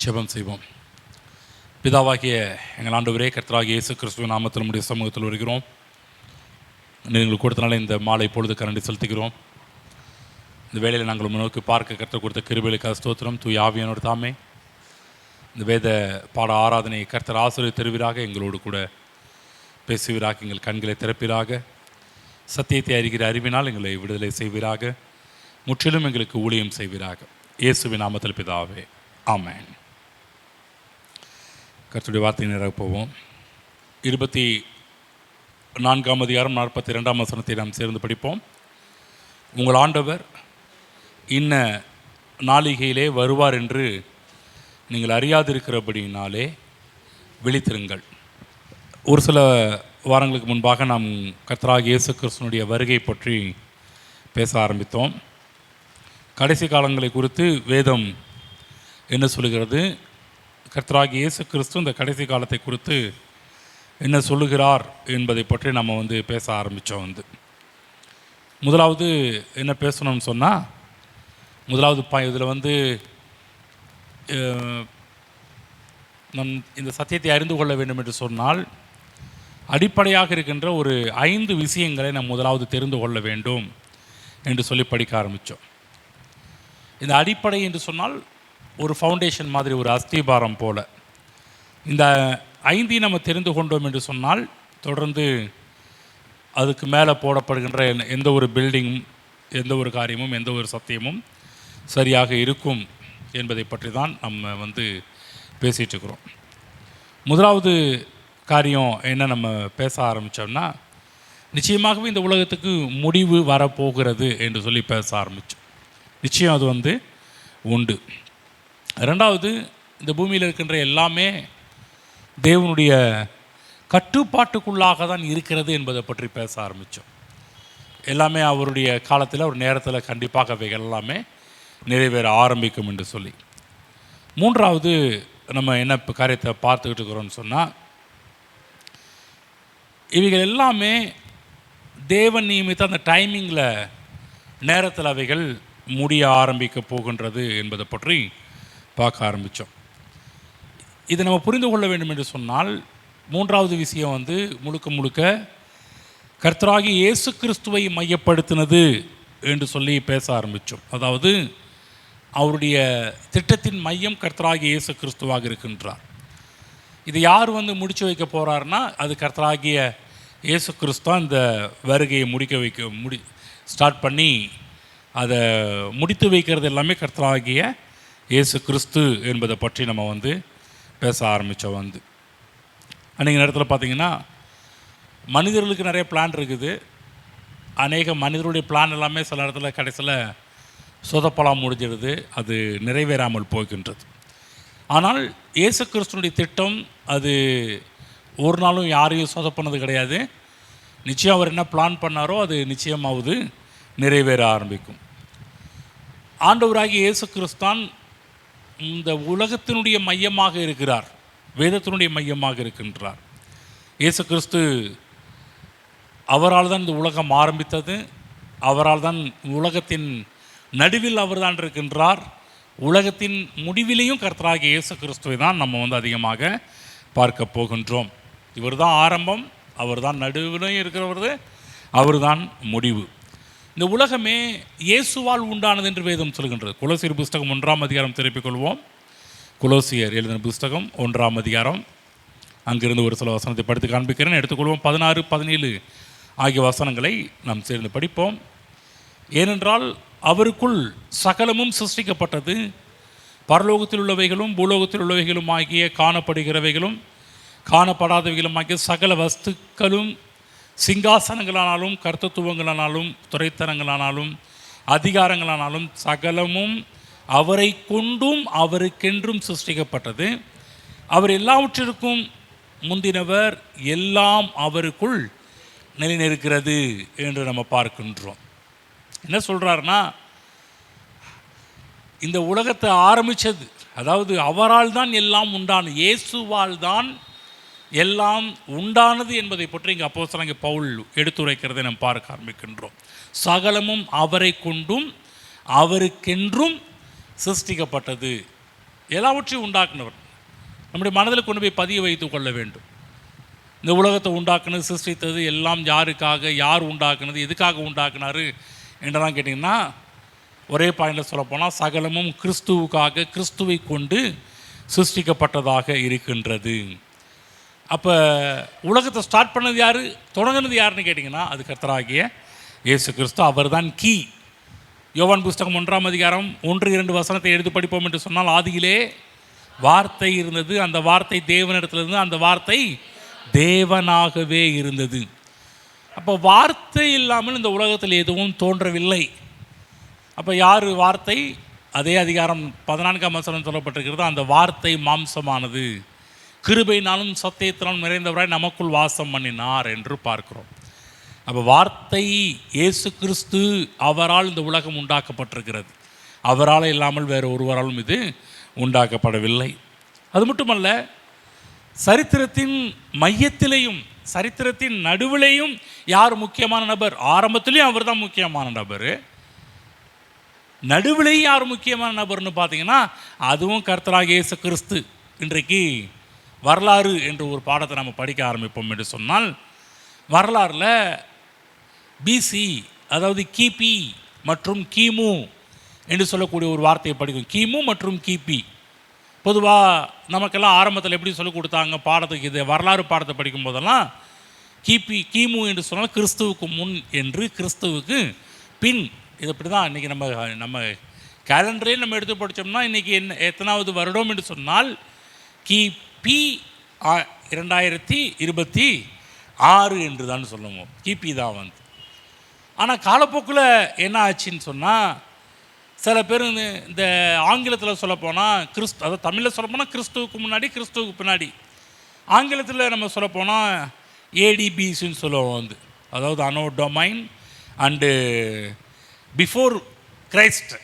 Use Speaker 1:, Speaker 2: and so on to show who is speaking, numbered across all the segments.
Speaker 1: ஜெபம் செய்வோம். பிதாவாகிய எங்கள் ஆண்டவரே, கர்த்தராகிய இயேசு கிறிஸ்துவின் நாமத்தில் நம்முடைய சமூகத்தில் வருகிறோம். நீங்கள் கொடுத்தனால இந்த மாலை பொழுது கரண்டி செலுத்துகிறோம். இந்த வேளையில் நாங்கள் நோக்கி பார்க்க கர்த்தர் கொடுத்த கிருபைகளுக்காக ஸ்தோத்திரம். தூய ஆவியானவர் தாமே இந்த வேத பாட ஆராதனையை கர்த்தர் ஆசிரியர் தருவீராக, எங்களோடு கூட பேசுவீராக, எங்கள் கண்களை திறப்பீராக, சத்தியத்தை அறிகிற அறிவினால் எங்களை விடுதலை செய்வீராக, முற்றிலும் எங்களுக்கு ஊழியம் செய்வீராக. இயேசுவின் நாமத்தில் பிதாவே, ஆமென். கர்த்தருடைய வார்த்தை நேராக போவோம். 24ஆம் அதிகாரம் 42ஆம் வசனத்தை நாம் சேர்ந்து படிப்போம். உங்கள் ஆண்டவர் இன்ன நாளிகையிலே வருவார் என்று நீங்கள் அறியாதிருக்கிறபடினாலே விழித்திருங்கள். ஒரு சில வாரங்களுக்கு முன்பாக நாம் கர்த்தராகிய இயேசு கிறிஸ்துவினுடைய வருகை பற்றி பேச ஆரம்பித்தோம். கடைசி காலங்களை குறித்து வேதம் என்ன சொல்லுகிறது, கர்த்தராகிய இயேசு கிறிஸ்து இந்த கடைசி காலத்தை குறித்து என்ன சொல்லுகிறார் என்பதை பற்றி நம்ம பேச ஆரம்பித்தோம். முதலாவது என்ன பேசணும்னு சொன்னால், முதலாவது இதில் நம் இந்த சத்தியத்தை அறிந்து கொள்ள வேண்டும் என்று சொன்னால் அடிப்படையாக இருக்கின்ற ஒரு 5 விஷயங்களை நாம் முதலாவது தெரிந்து கொள்ள வேண்டும் என்று சொல்லி படிக்க ஆரம்பித்தோம். இந்த அடிப்படை என்று சொன்னால் ஒரு ஃபவுண்டேஷன் மாதிரி, ஒரு அஸ்திபாரம் போல. இந்த 5 நம்ம தெரிந்து கொண்டோம் என்று சொன்னால் தொடர்ந்து அதுக்கு மேலே போடப்படுகின்ற எந்த ஒரு பில்டிங்கும், எந்த ஒரு காரியமும், எந்த ஒரு சத்தியமும் சரியாக இருக்கும் என்பதை பற்றி தான் நம்ம பேசிகிட்டு இருக்கிறோம். முதலாவது காரியம் என்ன நம்ம பேச ஆரம்பித்தோம்னா, நிச்சயமாகவே இந்த உலகத்துக்கு முடிவு வரப்போகிறது என்று சொல்லி பேச ஆரம்பித்தோம். நிச்சயம் அது உண்டு. ரெண்டாவது, இந்த பூமியில் இருக்கின்ற எல்லாமே தேவனுடைய கட்டுப்பாட்டுக்குள்ளாக தான் இருக்கிறது என்பதை பற்றி பேச ஆரம்பித்தோம். எல்லாமே அவருடைய காலத்தில், ஒரு நேரத்தில் கண்டிப்பாக அவைகள் எல்லாமே நிறைவேற ஆரம்பிக்கும் என்று சொல்லி. மூன்றாவது நம்ம என்ன காரியத்தை பார்த்துக்கிட்டு இருக்கிறோம்னு சொன்னால், இவைகள் எல்லாமே தேவன் நியமித்த அந்த டைமிங்கில், நேரத்தில் அவைகள் முடிய ஆரம்பிக்க போகின்றது என்பதை பற்றி பார்க்க ஆரம்பித்தோம். இதை நம்ம புரிந்து கொள்ள வேண்டும் என்று சொன்னால், மூன்றாவது விஷயம் முழுக்க முழுக்க கர்த்தராகிய இயேசு கிறிஸ்துவை மையப்படுத்தினது என்று சொல்லி பேச ஆரம்பித்தோம். அதாவது அவருடைய திட்டத்தின் மையம் கர்த்தராகிய இயேசு கிறிஸ்துவாக இருக்கின்றார். இது யார் முடிச்சு வைக்க போகிறாருன்னா, அது கர்த்தராகிய இயேசு கிறிஸ்து இந்த வருகையை ஸ்டார்ட் பண்ணி அதை முடித்து வைக்கிறது எல்லாமே கர்த்தராகிய இயேசு கிறிஸ்து என்பதை பற்றி நம்ம பேச ஆரம்பித்தோம். அன்றைக்கி நேரத்தில் பார்த்திங்கன்னா, மனிதர்களுக்கு நிறைய பிளான் இருக்குது. அநேக மனிதர்களுடைய பிளான் எல்லாமே சில இடத்துல கடைசியில் சொதப்பலாம் முடிஞ்சிடுது, அது நிறைவேறாமல் போகின்றது. ஆனால் இயேசு கிறிஸ்துனுடைய திட்டம் அது ஒரு நாளும் யாரையும் சொதப்பினது கிடையாது. நிச்சயம் அவர் என்ன பிளான் பண்ணாரோ அது நிச்சயமாவது நிறைவேற ஆரம்பிக்கும். ஆண்டவராகிய இயேசு கிறிஸ்தான் இந்த உலகத்தினுடைய மையமாக இருக்கிறார், வேதத்தினுடைய மையமாக இருக்கின்றார். இயேசு கிறிஸ்து அவரால் தான் இந்த உலகம் ஆரம்பித்தது, அவரால் தான் உலகத்தின் நடுவில் அவர் தான் இருக்கின்றார். உலகத்தின் முடிவிலையும் கர்த்தராகிய இயேசு கிறிஸ்துவை தான் நம்ம அதிகமாக பார்க்க போகின்றோம். இவர் தான் ஆரம்பம், அவர் தான் நடுவிலையும் இருக்கிறவர், அவர் தான் முடிவு. இந்த உலகமே இயேசுவால் உண்டானது என்று வேதம் சொல்கின்றது. கொலோசியர் புஸ்தகம் 1ஆம் அதிகாரம் திருப்பிக் கொள்வோம். கொலோசியர் எழுதின புஸ்தகம் 1ஆம் அதிகாரம், அங்கிருந்து ஒரு சில வசனத்தை படித்து காண்பிக்கிறேன். எடுத்துக்கொள்வோம். 16, 17 ஆகிய வசனங்களை நாம் சேர்ந்து படிப்போம். ஏனென்றால் அவருக்குள் சகலமும் சிருஷ்டிக்கப்பட்டது, பரலோகத்தில் உள்ளவைகளும் பூலோகத்தில் உள்ளவைகளும் ஆகிய காணப்படுகிறவைகளும் காணப்படாதவைகளும் ஆகிய சகல வஸ்துக்களும், சிங்காசனங்களானாலும் கர்த்தத்துவங்களானாலும் துரைத்தனங்களானாலும் அதிகாரங்களானாலும் சகலமும் அவரை கொண்டும் அவருக்கென்றும் சிருஷ்டிக்கப்பட்டது. அவர் எல்லாவற்றிற்கும் முந்தினவர், எல்லாம் அவருக்குள் நிலைநிற்கிறது என்று நம்ம பார்க்கின்றோம். என்ன சொல்கிறாருன்னா, இந்த உலகத்தை ஆரம்பித்தது, அதாவது அவரால் தான் எல்லாம் உண்டானது, இயேசுவால் தான் எல்லாம் உண்டானது என்பதை பற்றி இங்கே அப்போஸ்தலனாகிய பவுல் எடுத்துரைக்கிறதை நாம் பார்க்க ஆரம்பிக்கின்றோம். சகலமும் அவரை கொண்டும் அவருக்கென்றும் சிருஷ்டிக்கப்பட்டது எல்லாவற்றையும் உண்டாக்குனவர் நம்முடைய மனதில் கொண்டு போய் பதிய வைத்து கொள்ள வேண்டும். இந்த உலகத்தை உண்டாக்குனது, சிருஷ்டித்தது எல்லாம் யாருக்காக, யார் உண்டாக்குனது, எதுக்காக உண்டாக்குனாரு என்றெல்லாம் கேட்டிங்கன்னா ஒரே பாயிண்டில் சொல்லப்போனால் சகலமும் கிறிஸ்துவுக்காக, கிறிஸ்துவை கொண்டு சிருஷ்டிக்கப்பட்டதாக இருக்கின்றது. அப்போ உலகத்தை ஸ்டார்ட் பண்ணது யார், தொடங்கினது யாருன்னு கேட்டிங்கன்னா அது கர்த்தராகிய இயேசு கிறிஸ்து. அவர் தான் கீ. யோவான் புஸ்தகம் 1ஆம் அதிகாரம் 1-2 வசனத்தை எடுத்து படிப்போம் என்று சொன்னால், ஆதியிலே வார்த்தை இருந்தது, அந்த வார்த்தை தேவனிடத்திலிருந்து, அந்த வார்த்தை தேவனாகவே இருந்தது. அப்போ வார்த்தை இல்லாமல் இந்த உலகத்தில் எதுவும் தோன்றவில்லை. அப்போ யார் வார்த்தை? அதே அதிகாரம் 14ஆம் வசனம் சொல்லப்பட்டிருக்கிறது, அந்த வார்த்தை மாம்சமானது, கிருபையினாலும் சத்தியத்தினாலும் நிறைந்தவராய் நமக்குள் வாசம் பண்ணினார் என்று பார்க்கிறோம். அப்போ வார்த்தை இயேசு கிறிஸ்து, அவரால் இந்த உலகம் உண்டாக்கப்பட்டிருக்கிறது. அவரால் இல்லாமல் வேறு ஒருவராலும் இது உண்டாக்கப்படவில்லை. அது மட்டுமல்ல, சரித்திரத்தின் மையத்திலேயும் சரித்திரத்தின் நடுவிலேயும் யார் முக்கியமான நபர்? ஆரம்பத்திலையும் அவர் தான் முக்கியமான நபர். நடுவிலேயும் யார் முக்கியமான நபர்னு பார்த்தீங்கன்னா அதுவும் கர்த்தராகிய இயேசு கிறிஸ்து. இன்றைக்கு வரலாறு என்ற ஒரு பாடத்தை நம்ம படிக்க ஆரம்பிப்போம் என்று சொன்னால், வரலாறில் பிசி, அதாவது கிபி மற்றும் கிமு என்று சொல்லக்கூடிய ஒரு வார்த்தையை படிக்கும். கிமு மற்றும் கிபி பொதுவாக நமக்கெல்லாம் ஆரம்பத்தில் எப்படி சொல்லிக் கொடுத்தாங்க பாடத்துக்கு? இது வரலாறு பாடத்தை படிக்கும் போதெல்லாம் கிமு என்று சொன்னால் கிறிஸ்துவுக்கு முன் என்று, கிறிஸ்துவுக்கு பின். இது அப்படி தான் இன்றைக்கி நம்ம கேலண்டரே நம்ம எடுத்து படித்தோம்னா இன்றைக்கி எத்தனாவது வருடம் என்று சொன்னால் கிபி 2026 என்று தான் சொல்லுவோம். கிபி தான் வந்து. ஆனால் காலப்போக்கில் என்ன ஆச்சுன்னு சொன்னால், சில பேர் இந்த ஆங்கிலத்தில் சொல்லப்போனால் அதாவது தமிழில் சொல்லப்போனால் கிறிஸ்துவுக்கு முன்னாடி, கிறிஸ்துவுக்கு பின்னாடி. ஆங்கிலத்தில் நம்ம சொல்லப்போனால் ஏடிபிசின்னு சொல்லுவோம் வந்து, அதாவது அனோ டொமைன் அண்டு பிஃபோர் கிரைஸ்ட்,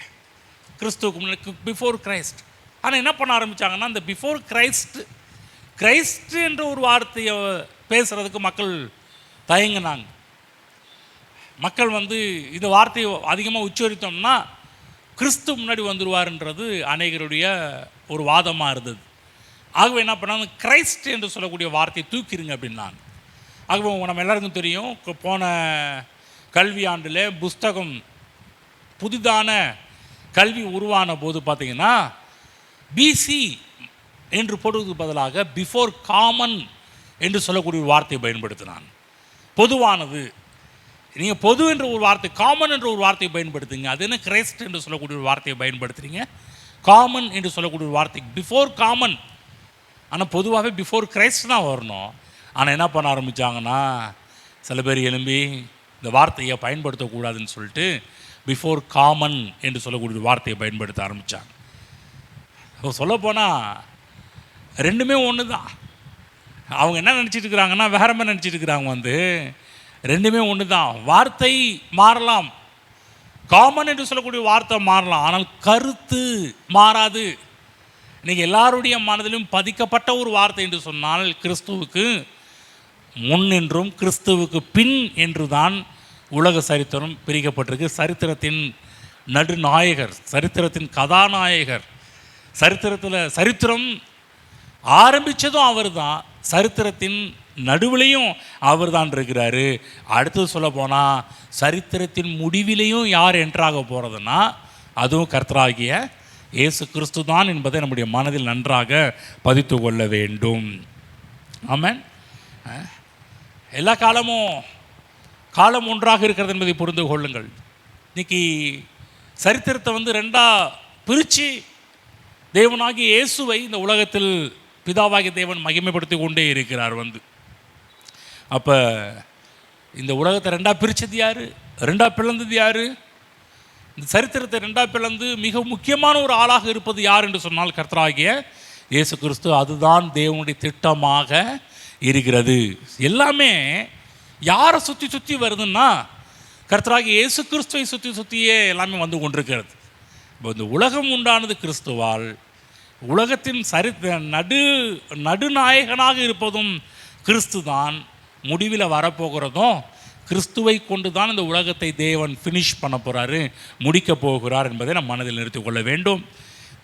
Speaker 1: கிறிஸ்துவுக்கு முன்னாடி, பிஃபோர் கிரைஸ்ட். ஆனால் என்ன பண்ண ஆரம்பித்தாங்கன்னா, இந்த பிஃபோர் கிரைஸ்ட் என்ற ஒரு வார்த்தையை பேசுகிறதுக்கு மக்கள் தயங்கினாங்க. மக்கள் வந்து இந்த வார்த்தையை அதிகமாக உச்சரித்தோம்னா கிறிஸ்து முன்னாடி வந்துடுவார்ன்றது அநேகருடைய ஒரு வாதமாக இருந்தது. ஆகவே என்ன பண்ணாங்க, கிரைஸ்ட் என்று சொல்லக்கூடிய வார்த்தையை தூக்கிடுங்க அப்படின்னாங்க. ஆகவே நம்ம எல்லாருக்கும் தெரியும், போன கல்வியாண்டில் புஸ்தகம் புதிதான கல்வி உருவான போது பார்த்திங்கன்னா பிசி என்று போடுவதற்கு பதிலாக பிஃபோர் காமன் என்று சொல்லக்கூடிய ஒரு வார்த்தையை பயன்படுத்தினாங்க. பொதுவானது. நீங்கள் பொது என்ற ஒரு வார்த்தை, காமன் என்ற ஒரு வார்த்தையை பயன்படுத்துங்க. அது என்ன, கிரைஸ்ட் என்று சொல்லக்கூடிய ஒரு வார்த்தையை பயன்படுத்துகிறீங்க. காமன் என்று சொல்லக்கூடிய ஒரு வார்த்தை பிஃபோர் காமன். ஆனால் பொதுவாகவே பிஃபோர் கிரைஸ்ட் தான் வரணும். ஆனால் என்ன பண்ண ஆரம்பித்தாங்கன்னா, சில பேர் எழும்பி இந்த வார்த்தையை பயன்படுத்தக்கூடாதுன்னு சொல்லிட்டு பிஃபோர் காமன் என்று சொல்லக்கூடிய வார்த்தையை பயன்படுத்த ஆரம்பித்தாங்க. சொல்லப்போனால் ரெண்டுமே ஒன்று தான். அவங்க என்ன நினச்சிட்டு இருக்கிறாங்கன்னா, வேற மாதிரி நினச்சிட்டு இருக்கிறாங்க வந்து, ரெண்டுமே ஒன்று தான். வார்த்தை மாறலாம், காமன் என்று சொல்லக்கூடிய வார்த்தை மாறலாம், ஆனால் கருத்து மாறாது. இன்றைக்கி எல்லாருடைய மனதிலும் பதிக்கப்பட்ட ஒரு வார்த்தை என்று சொன்னால் கிறிஸ்துவுக்கு முன் என்றும் கிறிஸ்துவுக்கு பின் என்று தான் உலக சரித்திரம் பிரிக்கப்பட்டிருக்கு. சரித்திரத்தின் நடுநாயகர், சரித்திரத்தின் கதாநாயகர், சரித்திரம் ஆரம்பித்ததும் அவர் தான், சரித்திரத்தின் நடுவிலையும் அவர் தான் இருக்கிறாரு. அடுத்தது சொல்ல போனால் சரித்திரத்தின் முடிவிலையும் யார் என்ட்ராக போகிறதுனா அதுவும் கர்த்தராகிய இயேசு கிறிஸ்து தான் என்பதை நம்முடைய மனதில் நன்றாக பதித்து கொள்ள வேண்டும். ஆமென். எல்லா காலம் ஒன்றாக இருக்கிறது என்பதை புரிந்து கொள்ளுங்கள். இன்றைக்கி சரித்திரத்தை வந்து ரெண்டாக பிரித்து தேவனாகிய இயேசுவை இந்த உலகத்தில் பிதாவாகிய தேவன் மகிமைப்படுத்தி கொண்டே இருக்கிறார் வந்து. அப்போ இந்த உலகத்தை ரெண்டாக பிரித்தது யார், ரெண்டாக பிளந்தது யார், இந்த சரித்திரத்தை ரெண்டாக பிளந்து மிக முக்கியமான ஒரு ஆளாக இருப்பது யார் என்று சொன்னால் கர்த்தராகிய இயேசு கிறிஸ்து. அதுதான் தேவனுடைய திட்டமாக இருக்கிறது. எல்லாமே யாரை சுற்றி வருதுன்னா கர்த்தராகிய இயேசு கிறிஸ்துவை சுற்றியே எல்லாமே வந்து கொண்டிருக்கிறது. இப்போ இந்த உலகம் உண்டானது கிறிஸ்துவால், உலகத்தின் நடுநாயகனாக இருப்பதும் கிறிஸ்து தான், முடிவில் வரப்போகிறதும் கிறிஸ்துவை கொண்டு தான் இந்த உலகத்தை தேவன் ஃபினிஷ் பண்ண போகிறாரு, முடிக்க போகிறார் என்பதை நம் மனதில் நிறுத்திக் கொள்ள வேண்டும்.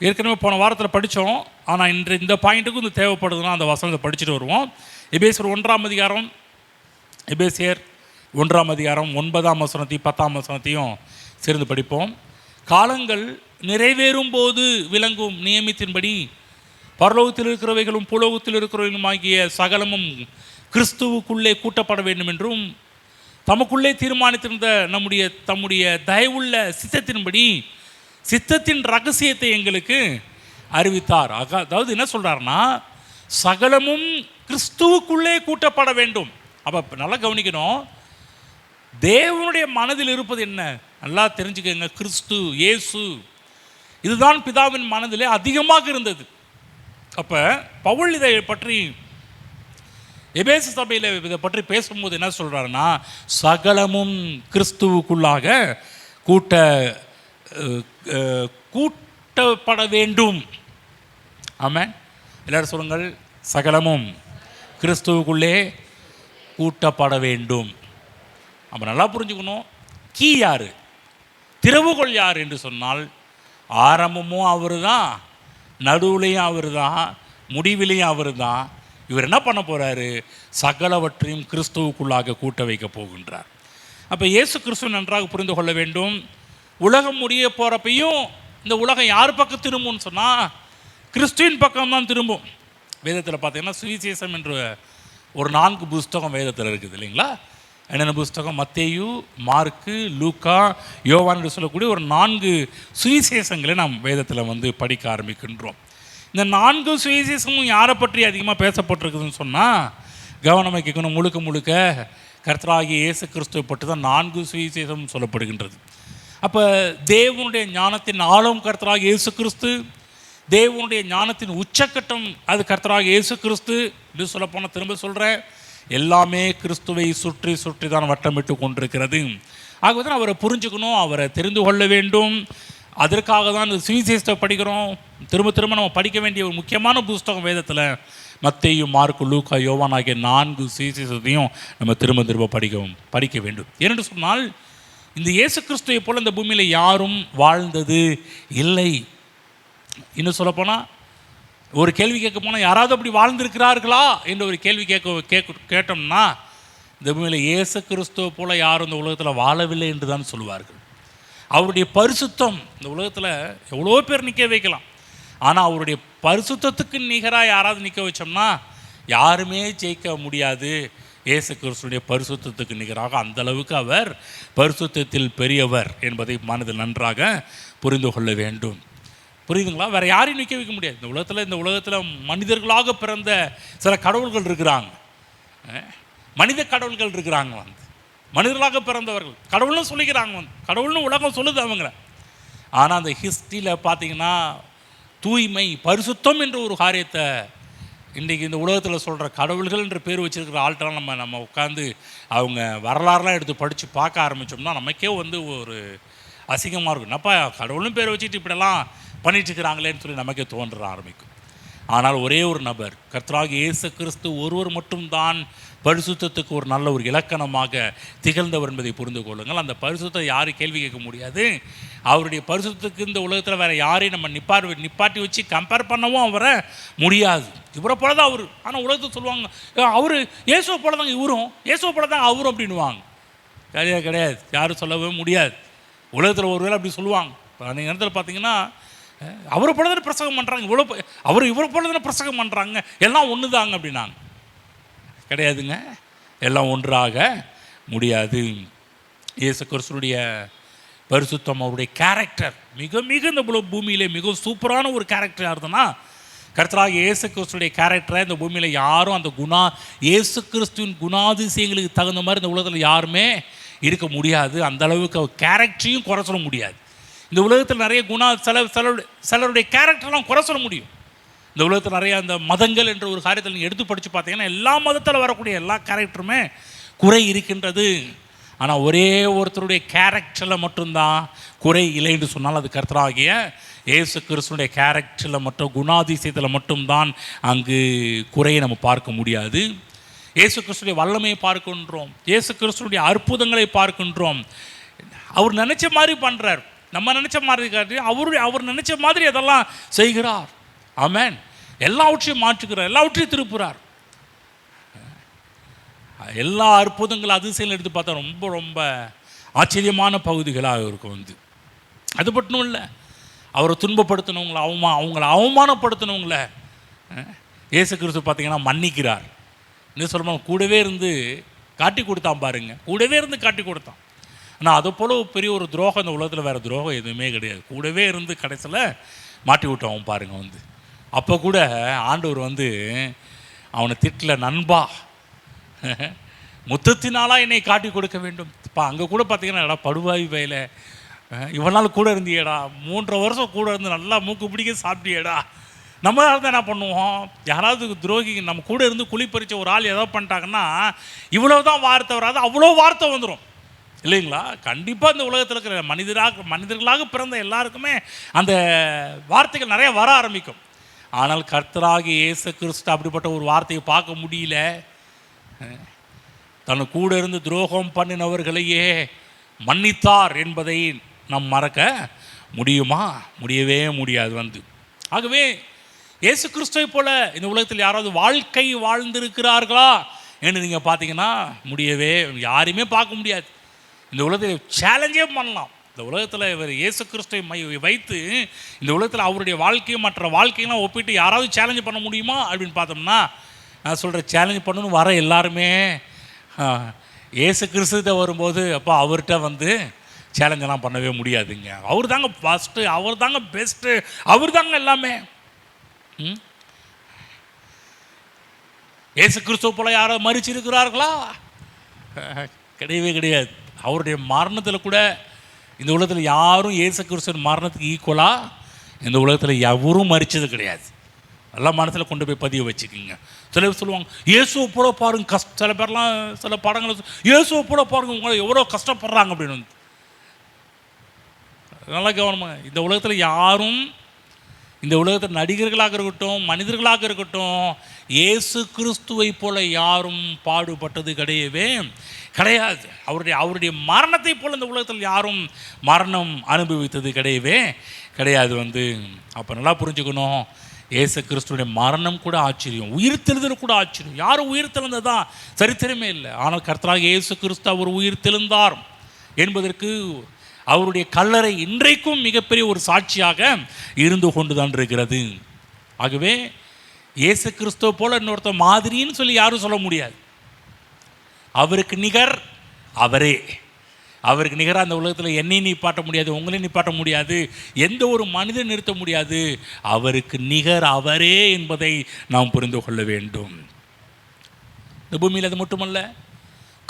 Speaker 1: ஏற்கனவே போன வாரத்தில் படித்தோம். ஆனால் இன்று இந்த பாயிண்ட்டுக்கும் இது தேவைப்படுதுன்னா அந்த வசனத்தை படிச்சுட்டு வருவோம். எபேசியர் 1ஆம் அதிகாரம், எபேசியர் 1ஆம் அதிகாரம் 9ஆம் வசனத்தையும் 10ஆம் வசனத்தையும் சேர்ந்து படிப்போம். காலங்கள் நிறைவேறும் போது விளங்கும் நியமத்தின்படி பரலோகத்தில் இருக்கிறவைகளும் புலோகத்தில் இருக்கிறவைகளும் ஆகிய சகலமும் கிறிஸ்துவுக்குள்ளே கூட்டப்பட வேண்டும் என்றும் தமக்குள்ளே தீர்மானித்திருந்த தம்முடைய தயவுள்ள சித்தத்தின்படி சித்தத்தின் ரகசியத்தை எங்களுக்கு அறிவித்தார். அதாவது என்ன சொல்கிறாருன்னா, சகலமும் கிறிஸ்துவுக்குள்ளே கூட்டப்பட வேண்டும். அப்போ நல்லா கவனிக்கணும், தேவனுடைய மனதில் இருப்பது என்ன நல்லா தெரிஞ்சுக்கங்க. கிறிஸ்து இயேசு இதுதான் பிதாவின் மனதிலே அதிகமாக இருந்தது. அப்போ பவுல் இதை பற்றி எபேசு சபையில் இதை பற்றி பேசும்போது என்ன சொல்கிறாருன்னா, சகலமும் கிறிஸ்துவுக்குள்ளாக கூட்டப்பட வேண்டும். ஆமென். எல்லாரும் சொல்லுங்கள், சகலமும் கிறிஸ்துவுக்குள்ளே கூட்டப்பட வேண்டும். நம்ம நல்லா புரிஞ்சுக்கணும், கீ யார், திறவுகோல் யார் என்று சொன்னால், ஆரம்பமும் அவர் தான், நடுவுலையும் அவர் தான், முடிவிலையும் அவர் தான். இவர் என்ன பண்ண போகிறாரு, சகலவற்றையும் கிறிஸ்துவுக்குள்ளாக கூட்ட வைக்க போகின்றார். அப்போ இயேசு கிறிஸ்துவ நன்றாக புரிந்து கொள்ள வேண்டும். உலகம் முடிய போகிறப்பையும் இந்த உலகம் யார் பக்கம் திரும்பும்னு சொன்னால் கிறிஸ்துவின் பக்கம்தான் திரும்பும். வேதத்தில் பார்த்தீங்கன்னா சுவிசேஷம் என்று ஒரு 4 புஸ்தகம் வேதத்தில் இருக்குது இல்லைங்களா? என்னென்ன புஸ்தகம்? மத்தேயு, மார்க்கு, லூக்கா, யோவான் என்று சொல்லக்கூடிய ஒரு 4 சுவிசேஷங்களை நாம் வேதத்தில் படிக்க ஆரம்பிக்கின்றோம். இந்த 4 சுவிசேஷமும் யாரை பற்றி அதிகமாக பேசப்பட்டிருக்குதுன்னு சொன்னால் கவனமாக கேட்கணும். முழுக்க முழுக்க கர்த்தராகிய இயேசு கிறிஸ்துவை பற்றி தான் 4 சுவிசேஷம் சொல்லப்படுகின்றது. அப்போ தேவனுடைய ஞானத்தின் ஆழம் கர்த்தராகிய இயேசு கிறிஸ்து, தேவனுடைய ஞானத்தின் உச்சக்கட்டம் அது கர்த்தராகிய இயேசு கிறிஸ்து. இது சொல்லப்போனால் திரும்ப சொல்கிறேன், எல்லாமே கிறிஸ்துவை சுற்றி சுற்றி தான் வட்டமிட்டு கொண்டிருக்கிறது. ஆகவே தான் அவரை புரிஞ்சுக்கணும், அவரை தெரிந்து கொள்ள வேண்டும். அதற்காக தான் இந்த சுவிசேஷத்தை படிக்கிறோம். திரும்ப திரும்ப நம்ம படிக்க வேண்டிய ஒரு முக்கியமான புஸ்தகம் வேதத்தில் மத்தேயு, மார்க்கு, லூக்கா, யோவான் ஆகிய 4 சுவிசேஷத்தையும் நம்ம திரும்ப திரும்ப படிக்க வேண்டும். ஏனென்று சொன்னால் இந்த இயேசு கிறிஸ்துவை போல் இந்த பூமியில் யாரும் வாழ்ந்தது இல்லை. இன்னும் சொல்லப்போனால் ஒரு கேள்வி கேட்க போனால், யாராவது அப்படி வாழ்ந்திருக்கிறார்களா என்று ஒரு கேள்வி கேட்டோம்னா இந்த பூமியில் இயேசு கிறிஸ்துவை போல் யாரும் இந்த உலகத்தில் வாழவில்லை என்று தான் சொல்லுவார்கள். அவருடைய பரிசுத்தம் இந்த உலகத்தில் எவ்வளோ பேர் நிற்க வைக்கலாம், ஆனால் அவருடைய பரிசுத்தத்துக்கு நிகராக யாராவது நிற்க வச்சோம்னா யாருமே ஜெயிக்க முடியாது. இயேசு கிறிஸ்துடைய பரிசுத்தத்துக்கு நிகராக அந்த அளவுக்கு அவர் பரிசுத்தத்தில் பெரியவர் என்பதை மனதில் நன்றாக புரிந்து கொள்ள வேண்டும். புரியுதுங்களா? வேறு யாரையும் நிற்க வைக்க முடியாது. இந்த உலகத்தில் மனிதர்களாக பிறந்த சில கடவுள்கள் இருக்கிறாங்க, மனித கடவுள்கள் இருக்கிறாங்க. மனிதர்களாக பிறந்தவர்கள் கடவுள்னு சொல்லிக்கிறாங்க, கடவுள்னு உலகம் சொல்லுது அவங்கள. ஆனால் அந்த ஹிஸ்ட்ரியில் பார்த்தீங்கன்னா தூய்மை, பரிசுத்தம் என்ற ஒரு காரியத்தை இன்றைக்கி இந்த உலகத்தில் சொல்கிற கடவுள்கள் என்ற பேர் வச்சுருக்கிற ஆள்கிட்டலாம் நம்ம உட்காந்து அவங்க வரலாறுலாம் எடுத்து படித்து பார்க்க ஆரம்பித்தோம்னா நமக்கே ஒரு அசிங்கமாக இருக்கும். என்னப்பா கடவுள்னு பேர் வச்சுட்டு இப்படிலாம் பண்ணிட்டுருக்கிறாங்களேன்னு சொல்லி நமக்கே தோன்ற ஆரம்பிக்கும். ஆனால் ஒரே ஒரு நபர், கர்த்தராகிய இயேசு கிறிஸ்து ஒருவர் மட்டும்தான் பரிசுத்தத்துக்கு ஒரு நல்ல ஒரு இலக்கணமாக திகழ்ந்தவர் என்பதை புரிந்து கொள்ளுங்கள். அந்த பரிசுத்தத்தை யாரும் கேள்வி கேட்க முடியாது. அவருடைய பரிசுத்தத்துக்கு இந்த உலகத்தில் வேறு யாரையும் நம்ம நிப்பாட்டி வச்சு கம்பேர் பண்ணவும் அவரை முடியாது. இவரை போல தான் அவர். ஆனால் உலகத்தில் சொல்லுவாங்க, அவர் இயேசுவை போல தாங்க இவரும், இயேசுவை போல தான் அவரும் அப்படின்னுவாங்க. கிடையாது, யாரும் சொல்லவே முடியாது. உலகத்தில் ஒருவேளை அப்படி சொல்லுவாங்க. அந்த நேரத்தில் பார்த்தீங்கன்னா அவரை போல தானே பிரசங்கம் பண்ணுறாங்க, இவரை போல தானே பிரசங்கம் பண்ணுறாங்க, எல்லாம் ஒன்று தாங்க அப்படின்னாங்க. கிடையாதுங்க, எல்லாம் ஒன்றாக முடியாது. இயேசு கிறிஸ்துடைய பரிசுத்தம், அவருடைய கேரக்டர் மிக மிக இந்த பூமியிலே மிக சூப்பரான ஒரு கேரக்டராக இருந்ததுன்னா கர்த்தராகிய இயேசு கிறிஸ்துடைய கேரக்டரை இந்த பூமியில் யாரும் அந்த இயேசு கிறிஸ்துவின் குணாதிசயங்களுக்கு தகுந்த மாதிரி இந்த உலகத்தில் யாருமே இருக்க முடியாது. அந்த அளவுக்கு அவர் கேரக்டரையும் குறை சொல்ல முடியாது. இந்த உலகத்தில் நிறைய சிலருடைய கேரக்டர்லாம் குறை சொல்ல முடியும். இந்த உலகத்தில் நிறைய அந்த மதங்கள் என்ற ஒரு காரியத்தில் நீங்கள் எடுத்து படித்து பார்த்தீங்கன்னா எல்லா மதத்தில் வரக்கூடிய எல்லா கேரக்டருமே குறை இருக்கின்றது. ஆனால் ஒரே ஒருத்தருடைய கேரக்டரில் மட்டும்தான் குறை இல்லை என்று சொன்னால் அது கர்த்தராகிய இயேசு கிறிஸ்துடைய கேரக்டரில் மட்டும், குணாதிசயத்தில் மட்டும்தான் அங்கு குறையை நம்ம பார்க்க முடியாது. இயேசு கிறிஸ்துடைய வல்லமையை பார்க்கின்றோம், இயேசு கிறிஸ்துடைய அற்புதங்களை பார்க்கின்றோம். அவர் நினச்ச மாதிரி பண்ணுறார். நம்ம நினச்ச மாதிரி காட்டி அவர் நினச்ச மாதிரி அதெல்லாம் செய்கிறார். ஆமென். எல்லாவற்றையும் மாற்றுகிறார், எல்லாவற்றையும் திருப்புறார். எல்லா அற்புதங்கள் அதிசயம் எடுத்து பார்த்தா ரொம்ப ரொம்ப ஆச்சரியமான பகுதிகளாக இருக்கும். அது மட்டும் இல்லை, அவரை துன்பப்படுத்தினவங்கள அவங்கள அவமானப்படுத்தினவங்கள இயேசு கிறிஸ்து பார்த்தீங்கன்னா மன்னிக்கிறார். என்ன சொல்லணும், கூடவே இருந்து காட்டி கொடுத்தான் பாருங்க, கூடவே இருந்து காட்டி கொடுத்தான். ஆனால் அதை போல் பெரிய ஒரு துரோகம் இந்த உலகத்தில் வேறு துரோகம் எதுவுமே கிடையாது. கூடவே இருந்து கடைசியில் மாட்டி விட்டவன் பாருங்க. அப்போ கூட ஆண்டவர் அவனை திட்டல, நண்பா முத்தத்தினாலா என்னை காட்டி கொடுக்க வேண்டும். இப்போ அங்கே கூட பார்த்தீங்கன்னா எடா படுவாய் வயல, இவ்வளோ நாள் கூட இருந்தியேடா, 3.5 வருஷம் கூட இருந்து நல்லா மூக்கு பிடிக்க சாப்பிட்டியேடா. நம்ம தான் என்ன பண்ணுவோம், யாராவது துரோகி நம்ம கூட இருந்து குழி பறித்த ஒரு ஆள் ஏதோ பண்ணிட்டாங்கன்னா இவ்வளோ தான் வார்த்தை வராது, அவ்வளோ வார்த்தை வந்துடும் இல்லைங்களா? கண்டிப்பாக இந்த உலகத்தில் இருக்கிற மனிதர்களாக பிறந்த எல்லாருக்குமே அந்த வார்த்தைகள் நிறைய வர ஆரம்பிக்கும். ஆனால் கர்த்தராகிய இயேசு கிறிஸ்து அப்படிப்பட்ட ஒரு வார்த்தையை பார்க்க முடியல. தன் கூட இருந்து துரோகம் பண்ணினவர்களையே மன்னித்தார் என்பதை நாம் மறக்க முடியுமா? முடியவே முடியாது. ஆகவே இயேசு கிறிஸ்துவை போல இந்த உலகத்தில் யாராவது வாழ்க்கை வாழ்ந்திருக்கிறார்களா என்று நீங்கள் பார்த்தீங்கன்னா முடியவே யாரையுமே பார்க்க முடியாது. இந்த உலகத்தில் சேலஞ்சே பண்ணலாம். இந்த உலகத்தில் இவர் இயேசு கிறிஸ்துவை வைத்து இந்த உலகத்தில் அவருடைய வாழ்க்கையும் மற்ற வாழ்க்கையெல்லாம் ஒப்பிட்டு யாராவது சேலஞ்ச் பண்ண முடியுமா அப்படின்னு பார்த்தோம்னா, நான் சொல்கிறேன், சேலஞ்ச் பண்ணணும்னு வர எல்லாருமே இயேசு கிறிஸ்துகிட்ட வரும்போது அப்போ அவர்கிட்ட சேலஞ்செல்லாம் பண்ணவே முடியாதுங்க. அவர் தாங்க ஃபஸ்ட்டு, அவர் தாங்க பெஸ்ட்டு, அவர் தாங்க எல்லாமே. இயேசு கிறிஸ்துவ போல யாரோ மரிச்சிருக்கிறார்களா? கிடையவே கிடையாது. அவருடைய மரணத்தில் கூட இந்த உலகத்தில் யாரும் இயேசு கிறிஸ்துவின் மரணத்துக்கு ஈக்குவலாக இந்த உலகத்தில் எவரும் மரிச்சது கிடையாது. எல்லாம் மனசில் கொண்டு போய் பதிய வச்சுக்கிங்க. சில பேர் சொல்லுவாங்க, இயேசுவை போல பாருங்க, சில பேர்லாம் சில படங்களை இயேசுவை போல பாருங்க உங்களை எவ்வளோ கஷ்டப்படுறாங்க அப்படின்னு. நல்லா கவனமாக, இந்த உலகத்தில் யாரும், இந்த உலகத்தில் நடிகர்களாக இருக்கட்டும் மனிதர்களாக இருக்கட்டும், இயேசு கிறிஸ்துவை போல யாரும் பாடுபட்டது கிடையவே கிடையாது. அவருடைய மரணத்தை போல் இந்த உலகத்தில் யாரும் மரணம் அனுபவித்தது கிடையவே கிடையாது. அப்போ நல்லா புரிஞ்சுக்கணும், இயேசு கிறிஸ்துடைய மரணம் கூட ஆச்சரியம், உயிர்த்தெழுதல் கூட ஆச்சரியம். யாரும் உயிர்த்தெழுந்ததா சரித்திரமே இல்லை. ஆனால் கர்த்தராகிய இயேசு கிறிஸ்து அவர் உயிர்த்தெழுந்தார் என்பதற்கு அவருடைய கல்லறை இன்றைக்கும் மிகப்பெரிய ஒரு சாட்சியாக இருந்து கொண்டு தான் இருக்கிறது. ஆகவே இயேசு கிறிஸ்துவ போல இன்னொருத்த மாதிரின்னு சொல்லி யாரும் சொல்ல முடியாது. அவருக்கு நிகர் அவரே. அவருக்கு நிகராக அந்த உலகத்தில் என்னையும் நிப்பாட்ட முடியாது, உங்களையும் நிப்பாட்ட முடியாது, எந்த ஒரு மனிதன் நிறுத்த முடியாது. அவருக்கு நிகர் அவரே என்பதை நாம் புரிந்து கொள்ள வேண்டும். இந்த பூமியில் அது மட்டுமல்ல,